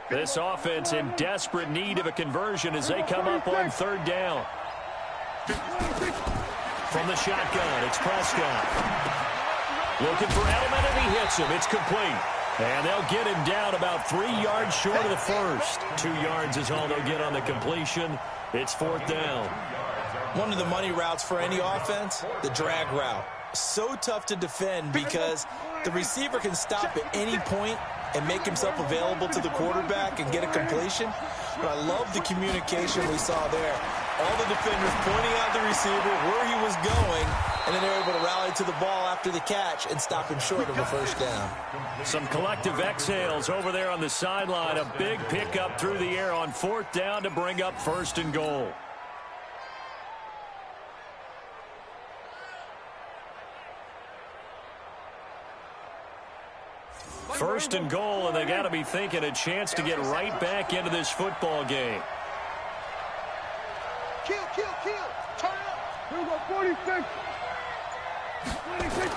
This offense in desperate need of a conversion as they come up on 3rd down. From the shotgun, it's Prescott. Looking for Edelman, and he hits him. It's complete. And they'll get him down about 3 yards short of the first. 2 yards is all they'll get on the completion. It's 4th down. One of the money routes for any offense, the drag route. So tough to defend because the receiver can stop at any point and make himself available to the quarterback and get a completion. But I love the communication we saw there. All the defenders pointing out the receiver, where he was going, and then they're able to rally to the ball after the catch and stop him short of a first down. Some collective exhales over there on the sideline. A big pickup through the air on 4th down to bring up 1st and goal. First and goal, and they got to be thinking a chance to get right back into this football game. Kill. Turn it up. Here we go, 46. 26.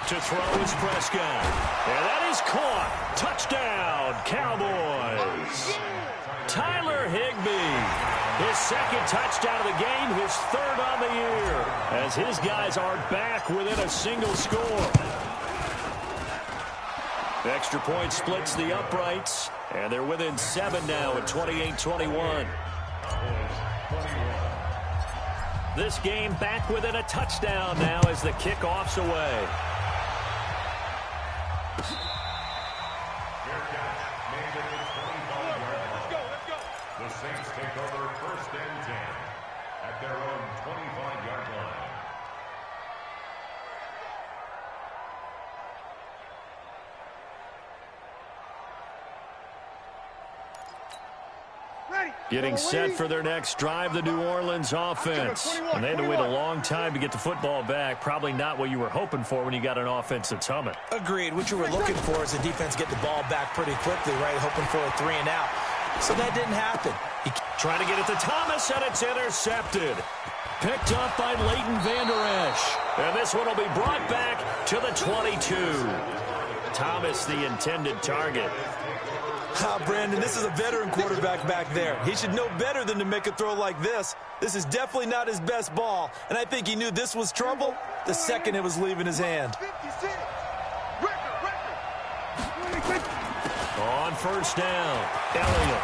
To throw is Prescott. And that is caught. Touchdown, Cowboys. Tyler Higbee. His second touchdown of the game, his third on the year, as his guys are back within a single score. Extra point splits the uprights, and they're within 7 now at 28-21. This game back within a touchdown now as the kickoff's away. The Saints take over first and 10 at their own 25-yard line. Getting set for their next drive, the New Orleans offense. And they had to wait a long time to get the football back. Probably not what you were hoping for when you got an offense that's humming. Agreed. What you were looking for is the defense get the ball back pretty quickly, right? Hoping for a 3 and out. So that didn't happen. Trying to get it to Thomas, and it's intercepted. Picked up by Leighton Vander Esch. And this one will be brought back to the 22. Thomas, the intended target. Brandon, this is a veteran quarterback back there. He should know better than to make a throw like this. This is definitely not his best ball, and I think he knew this was trouble the second it was leaving his hand. On first down, Elliott.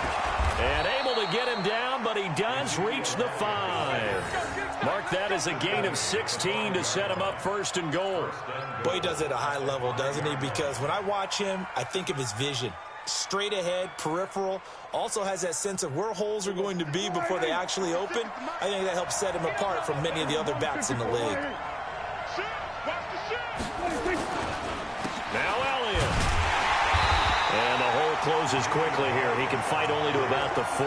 And able to get him down, but he does reach the 5. Mark that as a gain of 16 to set him up first and goal. Boy, he does it at a high level, doesn't he? Because when I watch him, I think of his vision. Straight ahead, peripheral, also has that sense of where holes are going to be before they actually open. I think that helps set him apart from many of the other backs in the league. Now Elliott. And the hole closes quickly here. He can fight only to about the 4.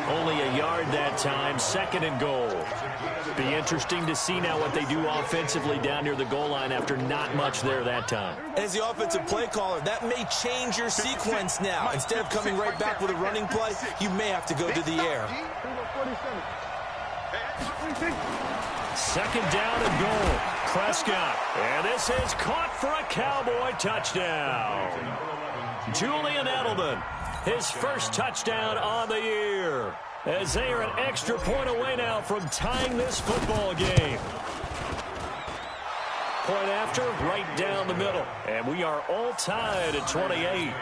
Only a yard that time, second and goal. Be interesting to see now what they do offensively down near the goal line after not much there that time. As the offensive play caller, that may change your sequence now. Instead of coming right back with a running play, you may have to go to the air. Second down and goal. Prescott. And this is caught for a Cowboy touchdown. Julian Edelman, his first touchdown on the year, as they are an extra point away now from tying this football game. Point after, right down the middle. And we are all tied at 28.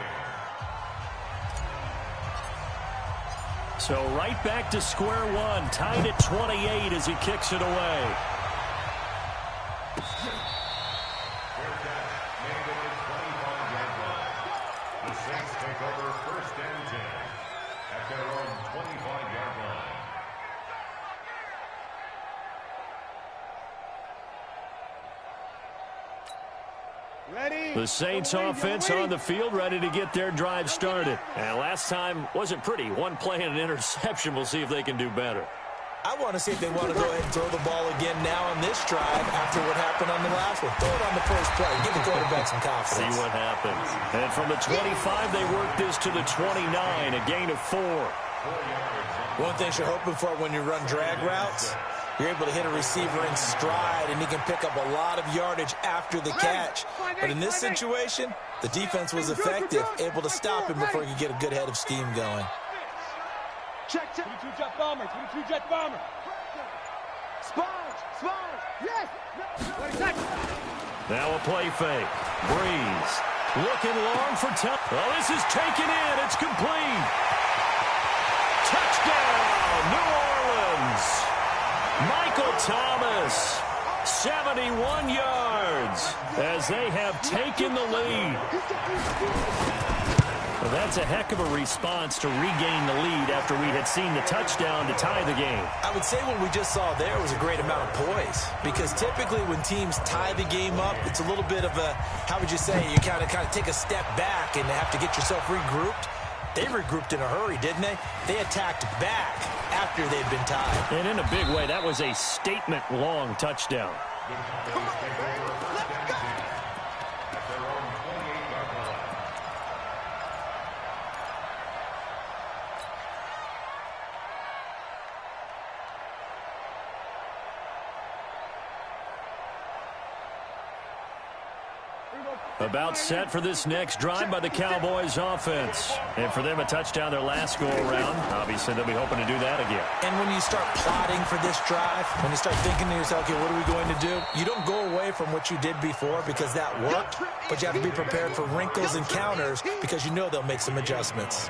So right back to square one, tied at 28 as he kicks it away. The Saints offense on the field, ready to get their drive started. And last time wasn't pretty. One play and an interception. We'll see if they can do better. I want to see if they want to go ahead and throw the ball again now on this drive after what happened on the last one. Throw it on the first play. Give the quarterback some confidence. See what happens. And from the 25, they work this to the 29, a gain of 4. One thing you're hoping for when you run drag routes, you're able to hit a receiver in stride, and he can pick up a lot of yardage after the catch. But in this situation, the defense was effective, able to stop him before he could get a good head of steam going. Check, check. 22 jet bomber, 22 jet bomber. Sponge, yes. Now a play fake. Breeze. Looking long for time. Oh, this is taken in. It's complete. Touchdown, New Orleans. Michael Thomas, 71 yards, as they have taken the lead. Well, that's a heck of a response to regain the lead after we had seen the touchdown to tie the game. I would say what we just saw there was a great amount of poise, because typically when teams tie the game up, it's a little bit of a, how would you say, you kind of take a step back and have to get yourself regrouped. They regrouped in a hurry, didn't they? They attacked back after they'd been tied. And in a big way, that was a statement-long touchdown. About set for this next drive by the Cowboys offense. And for them, a touchdown their last go-around. Obviously, they'll be hoping to do that again. And when you start plotting for this drive, when you start thinking to yourself, okay, what are we going to do? You don't go away from what you did before because that worked, but you have to be prepared for wrinkles and counters because you know they'll make some adjustments.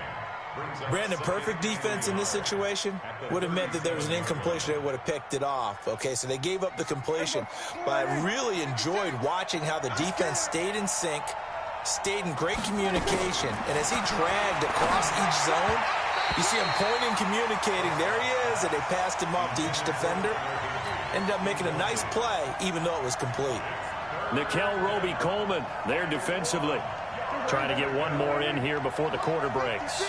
Brandon, perfect defense in this situation would have meant that there was an incompletion. They would have picked it off. Okay, so they gave up the completion. But I really enjoyed watching how the defense stayed in sync, stayed in great communication. And as he dragged across each zone, you see him pointing, communicating. There he is, and they passed him off to each defender. Ended up making a nice play, even though it was complete. Nikel Roby-Coleman there defensively. Trying to get one more in here before the quarter breaks.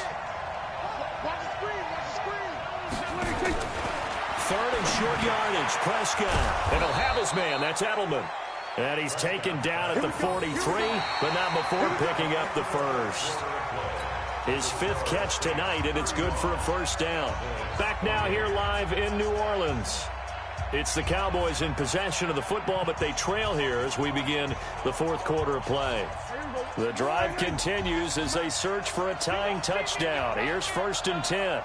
Third and short yardage. Prescott. And he'll have his man. That's Edelman. And he's taken down at the 43, but not before picking up the first. His fifth catch tonight, and it's good for a first down. Back now here live in New Orleans. It's the Cowboys in possession of the football, but they trail here as we begin the fourth quarter of play. The drive continues as they search for a tying touchdown. Here's 1st and 10.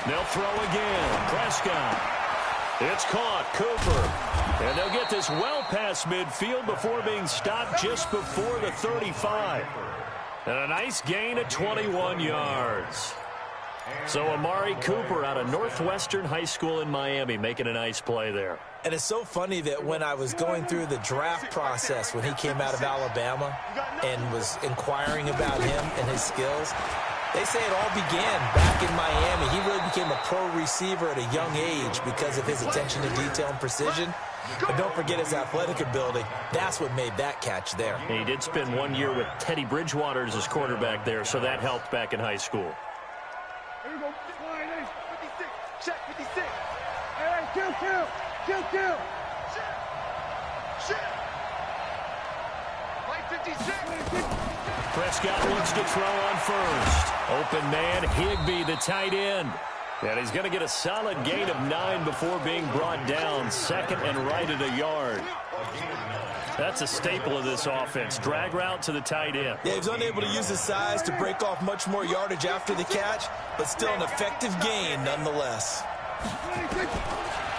They'll throw again. Prescott. It's caught. Cooper. And they'll get this well past midfield before being stopped just before the 35. And a nice gain of 21 yards. So Amari Cooper out of Northwestern High School in Miami making a nice play there. And it's so funny that when I was going through the draft process when he came out of Alabama and was inquiring about him and his skills, they say it all began back in Miami. He really became a pro receiver at a young age because of his attention to detail and precision. But don't forget his athletic ability. That's what made that catch there. And he did spend 1 year with Teddy Bridgewater as his quarterback there, so that helped back in high school. Here we go. 56. Check 56. Hey, kill. Shit. Like 56. Prescott looks to throw on first. Open man, Higbee, the tight end. And he's going to get a solid gain of 9 before being brought down. Second and right at a yard. That's a staple of this offense. Drag route to the tight end. Yeah, he's unable to use his size to break off much more yardage after the catch, but still an effective gain nonetheless.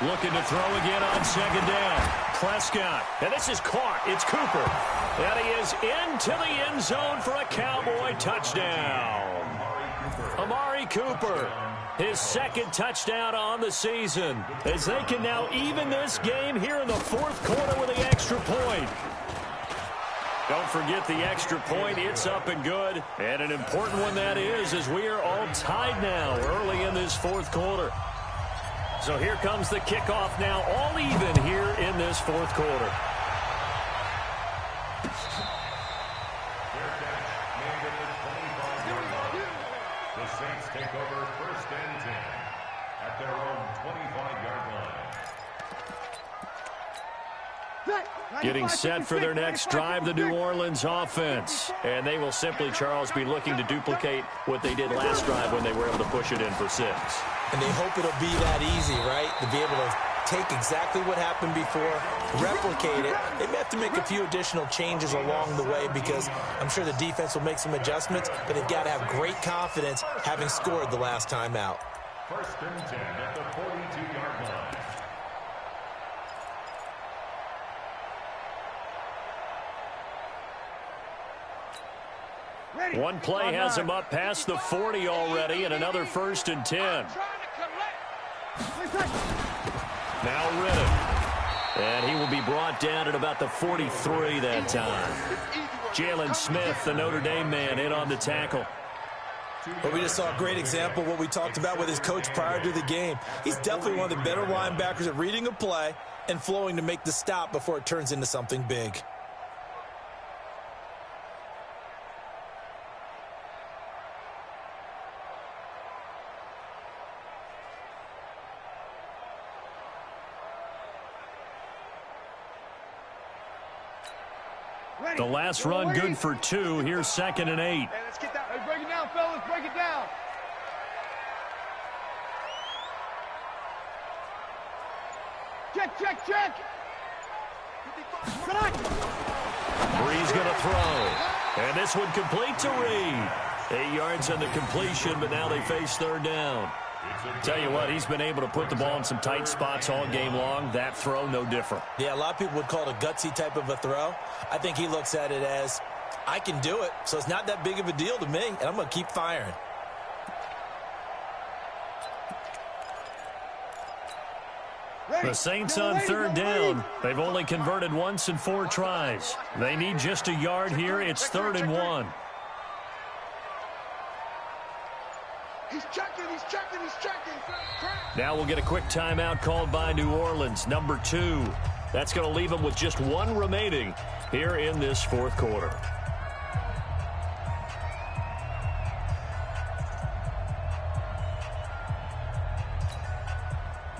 Looking to throw again on second down. Prescott. And this is caught. It's Cooper. And he is into the end zone for a Cowboy touchdown. Amari Cooper, his second touchdown on the season, as they can now even this game here in the fourth quarter with the extra point. Don't forget the extra point. It's up and good. And an important one that is, as we are all tied now early in this fourth quarter. So here comes the kickoff now, all even here in this fourth quarter. The Saints take over 1st and 10 at their own 25-yard line. Getting set for their next drive, the New Orleans offense. And they will simply, Charles, be looking to duplicate what they did last drive when they were able to push it in for 6. And they hope it'll be that easy, right? To be able to take exactly what happened before, replicate it. They may have to make a few additional changes along the way because I'm sure the defense will make some adjustments, but they've got to have great confidence having scored the last time out. 1st and 10 at the 42-yard line. One play has him up past the 40 already, and another 1st and 10. Now Riddick. And he will be brought down at about the 43 that time. Jalen Smith, the Notre Dame man, in on the tackle. But we just saw a great example of what we talked about with his coach prior to the game. He's definitely one of the better linebackers at reading a play and flowing to make the stop before it turns into something big. The last run good for 2. Here's 2nd and 8. Hey, let's get that. Hey, break it down, fellas. Break it down. Check. Come on. Brees going to throw. And this one complete to Reed. 8 yards on the completion, but now they face third down. Tell you what, he's been able to put the ball in some tight spots all game long. That throw, no different. Yeah, a lot of people would call it a gutsy type of a throw. I think he looks at it as, I can do it, so it's not that big of a deal to me, and I'm going to keep firing. The Saints on third down. They've only converted once in 4 tries. They need just a yard here. It's 3rd and 1. He's checking. Now we'll get a quick timeout called by New Orleans, number 2. That's going to leave them with just 1 remaining here in this 4th quarter.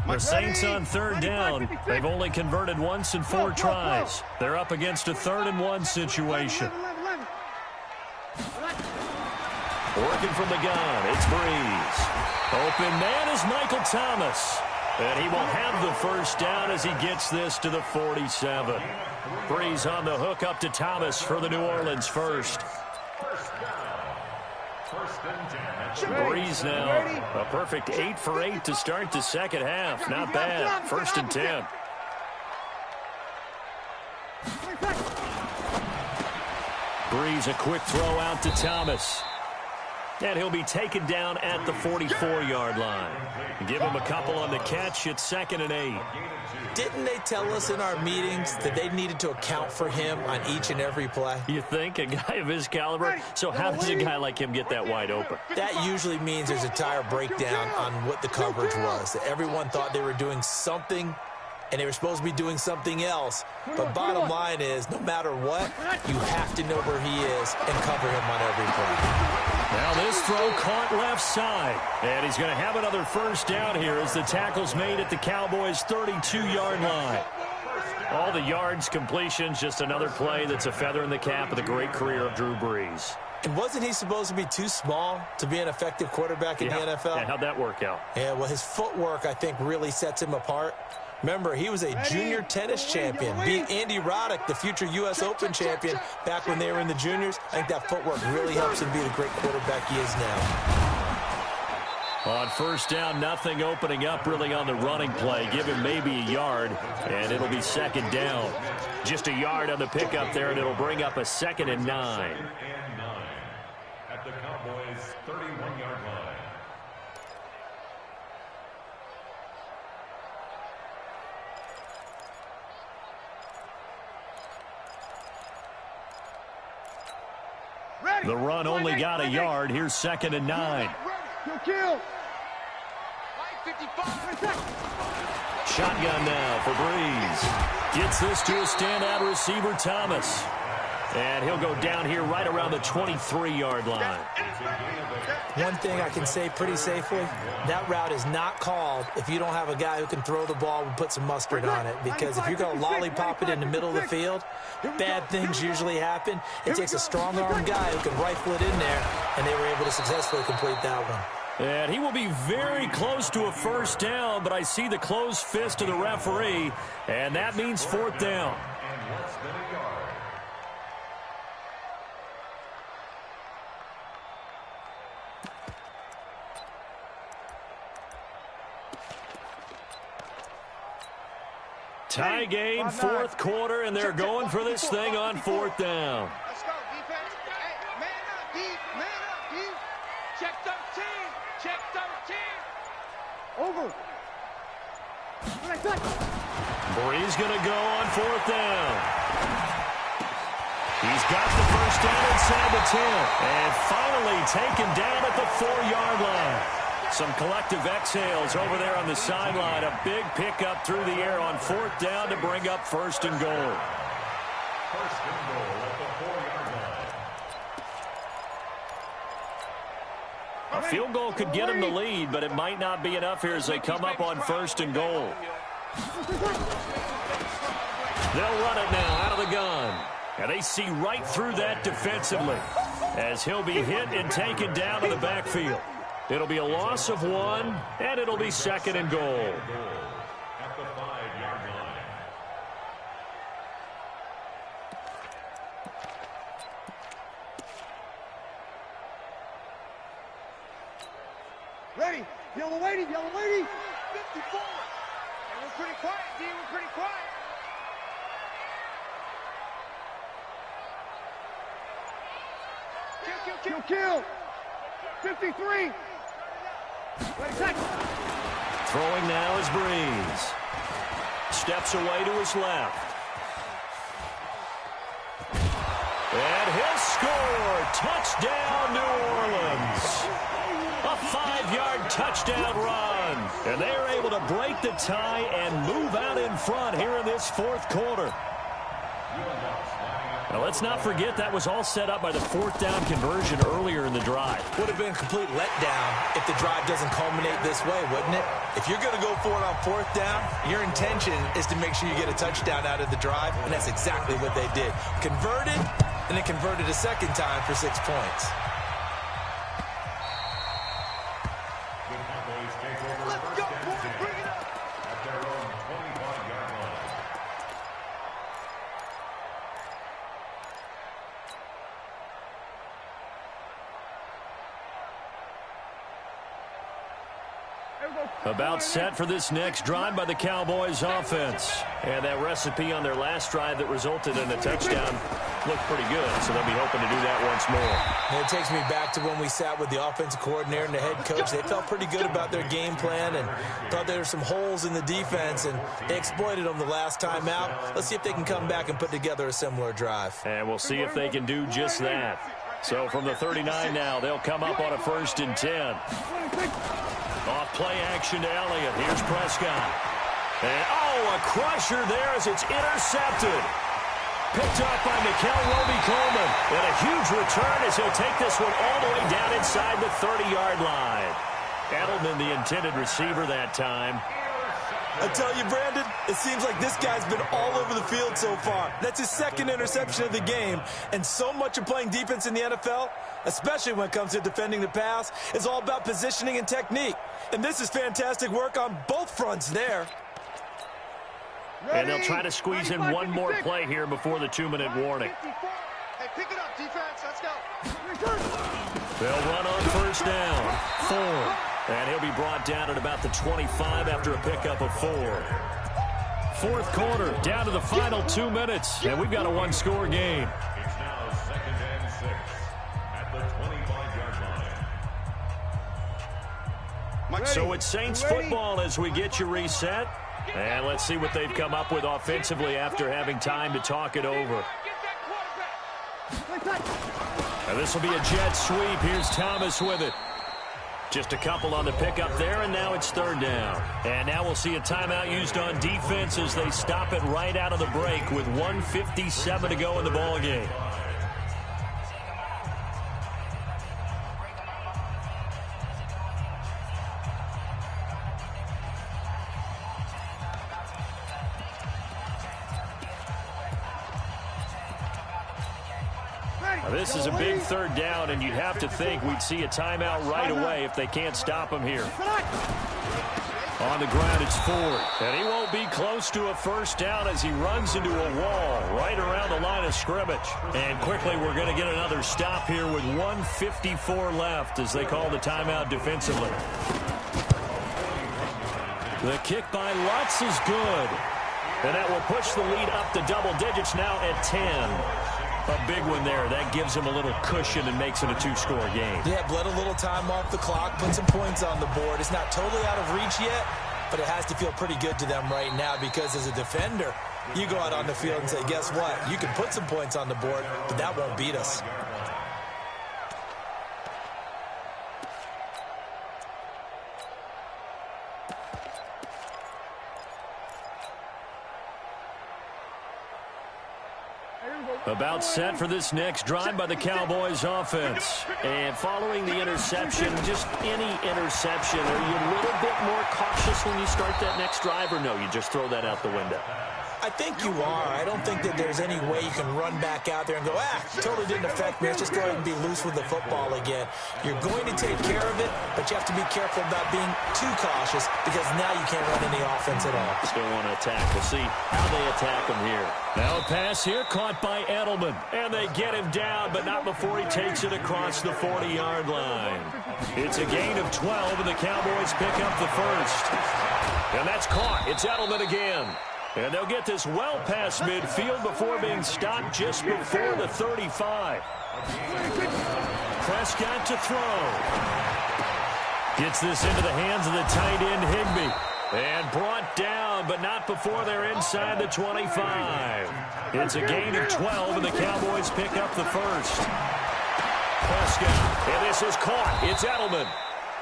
The Saints on third down. They've only converted once in 4 tries. They're up against a 3rd and 1 situation. Working from the gun, it's Brees. Open man is Michael Thomas. And he will have the first down as he gets this to the 47. Brees on the hook up to Thomas for the New Orleans first. Brees now, a perfect 8 for 8 to start the second half. Not bad. 1st and 10. Brees, a quick throw out to Thomas. And he'll be taken down at the 44-yard line. Give him a couple on the catch. It's 2nd and 8. Didn't they tell us in our meetings that they needed to account for him on each and every play? You think? A guy of his caliber? So how does a guy like him get that wide open? That usually means there's a tire breakdown on what the coverage was. Everyone thought they were doing something, and they were supposed to be doing something else. But bottom line is, no matter what, you have to know where he is and cover him on every play. Now this throw caught left side. And he's going to have another first down here as the tackle's made at the Cowboys' 32-yard line. All the yards, completions, just another play that's a feather in the cap of the great career of Drew Brees. And wasn't he supposed to be too small to be an effective quarterback in the NFL? Yeah, how'd that work out? Yeah, well, his footwork, I think, really sets him apart. Remember, he was a junior tennis champion, beat Andy Roddick, the future U.S. Open champion, back when they were in the juniors. I think that footwork really helps him be the great quarterback he is now. On first down, nothing opening up really on the running play. Give him maybe a yard, and it'll be 2nd down. Just a yard on the pickup there, and it'll bring up a 2nd and 9. At the Cowboys' 31-yard line. The run only got a yard. Here's 2nd and 9. Shotgun now for Brees. Gets this to a standout receiver, Thomas. And he'll go down here right around the 23-yard line. One thing I can say pretty safely, that route is not called if you don't have a guy who can throw the ball and put some mustard on it. Because if you're going to lollipop it in the middle of the field, bad things usually happen. It takes a strong-arm guy who can rifle it in there, and they were able to successfully complete that one. And he will be very close to a first down, but I see the closed fist of the referee, and that means 4th down. Tie game, 4th quarter, and they're going for this thing on 4th down. Let's go, defense. Hey, man up, D. Check 13. Check 13. Over. Brees going to go on 4th down. He's got the first down inside the 10. And finally taken down at the 4-yard line. Some collective exhales over there on the sideline. A big pickup through the air on 4th down to bring up 1st and goal. 1st and goal at the 4-yard line. A field goal could get them the lead, but it might not be enough here as they come up on 1st and goal. They'll run it now out of the gun. And they see right through that defensively as he'll be hit and taken down to the backfield. It'll be a loss of 1, and it'll be 2nd and goal. At the 5-yard line. Yellow lady, yellow lady. 54. And we're pretty quiet, D. We're pretty quiet. Kill. 53. Throwing now is Breeze. Steps away to his left. And he'll score. Touchdown, New Orleans. A 5-yard touchdown run. And they are able to break the tie and move out in front here in this fourth quarter. Now, let's not forget that was all set up by the fourth down conversion earlier in the drive. Would have been a complete letdown if the drive doesn't culminate this way, wouldn't it? If you're going to go for it on fourth down, your intention is to make sure you get a touchdown out of the drive, and that's exactly what they did. Converted, and then converted a second time for 6 points. The Cowboys take over first and 10 at their own 25-yard line. About set for this next drive by the Cowboys offense. And that recipe on their last drive that resulted in a touchdown looked pretty good, so they'll be hoping to do that once more. And it takes me back to when we sat with the offensive coordinator and the head coach. They felt pretty good about their game plan and thought there were some holes in the defense, and they exploited them the last time out. Let's see if they can come back and put together a similar drive. And we'll see if they can do just that. So from the 39 now, they'll come up on a 1st and 10. Off play action to Elliott. Here's Prescott. And, a crusher there as it's intercepted. Picked up by Nikel Roby-Coleman. And a huge return as he'll take this one all the way down inside the 30-yard line. Edelman, the intended receiver that time. I tell you, Brandon, it seems like this guy's been all over the field so far. That's his second interception of the game. And so much of playing defense in the NFL, especially when it comes to defending the pass, is all about positioning and technique. And this is fantastic work on both fronts there. And they'll try to squeeze in one more play here before the 2-minute warning. Hey, pick it up, defense. Let's go. They'll run on 1st down. Ford. And he'll be brought down at about the 25 after a pickup of 4. Fourth quarter, down to the final 2 minutes. And we've got a one-score game. It's now 2nd and 6 at the 25-yard line. So it's Saints football as we get you reset. And let's see what they've come up with offensively after having time to talk it over. And this will be a jet sweep. Here's Thomas with it. Just a couple on the pickup there, and now it's 3rd down. And now we'll see a timeout used on defense as they stop it right out of the break with 1:57 to go in the ballgame. This is a big 3rd down, and you'd have to think we'd see a timeout right away if they can't stop him here. On the ground, it's Ford. And he won't be close to a 1st down as he runs into a wall right around the line of scrimmage. And quickly, we're going to get another stop here with 1:54 left as they call the timeout defensively. The kick by Lutz is good. And that will push the lead up to double digits now at 10. A big one there. That gives him a little cushion and makes it a 2-score game. Yeah, bled a little time off the clock, put some points on the board. It's not totally out of reach yet, but it has to feel pretty good to them right now because as a defender, you go out on the field and say, guess what? You can put some points on the board, but that won't beat us. About set for this next drive by the Cowboys offense. And following the interception, just any interception, are you a little bit more cautious when you start that next drive, or no, you just throw that out the window? I think you are. I don't think that there's any way you can run back out there and go, totally didn't affect me. Let's just go ahead and be loose with the football again. You're going to take care of it, but you have to be careful about being too cautious because now you can't run any offense at all. Still want to attack. We'll see how they attack him here. Now a pass here caught by Edelman. And they get him down, but not before he takes it across the 40-yard line. It's a gain of 12, and the Cowboys pick up the first. And that's caught. It's Edelman again. And they'll get this well past midfield before being stopped just before the 35. Prescott to throw. Gets this into the hands of the tight end, Higbee. And brought down, but not before they're inside the 25. It's a gain of 12, and the Cowboys pick up the first. Prescott, and this is caught. It's Edelman.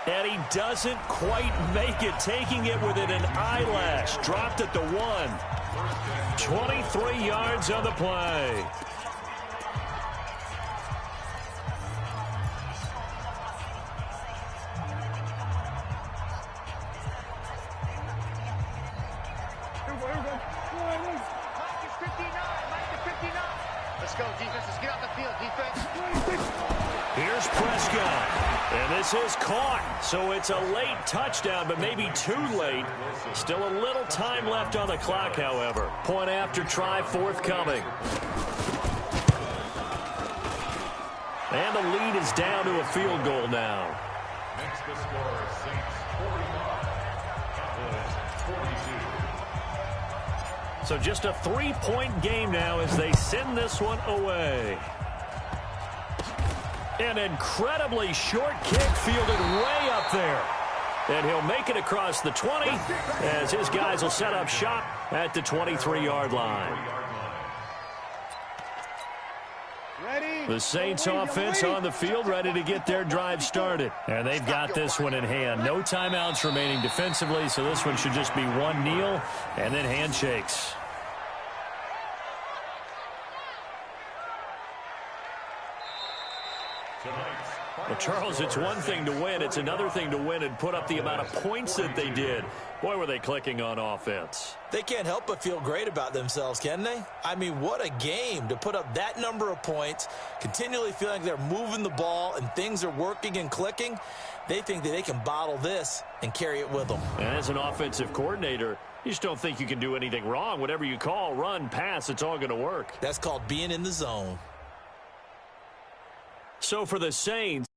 And he doesn't quite make it, taking it within an eyelash. Dropped at the 1. 23 yards on the play. Let's go, defense. Let's get off the field, defense. Here's Prescott. And this is caught. So it's a late touchdown, but maybe too late. Still a little time left on the clock, however. Point after try forthcoming. And the lead is down to a field goal now. Next to score, Saints 45, Cowboys 42. So just a 3-point game now as they send this one away. An incredibly short kick fielded way up there. And he'll make it across the 20 as his guys will set up shop at the 23-yard line. The Saints offense on the field ready to get their drive started. And they've got this one in hand. No timeouts remaining defensively, so this one should just be one kneel and then handshakes. Well, Charles, it's one thing to win. It's another thing to win and put up the amount of points that they did. Boy, were they clicking on offense. They can't help but feel great about themselves, can they? I mean, what a game to put up that number of points, continually feeling like they're moving the ball and things are working and clicking. They think that they can bottle this and carry it with them. And as an offensive coordinator, you just don't think you can do anything wrong. Whatever you call, run, pass, it's all going to work. That's called being in the zone. So for the Saints,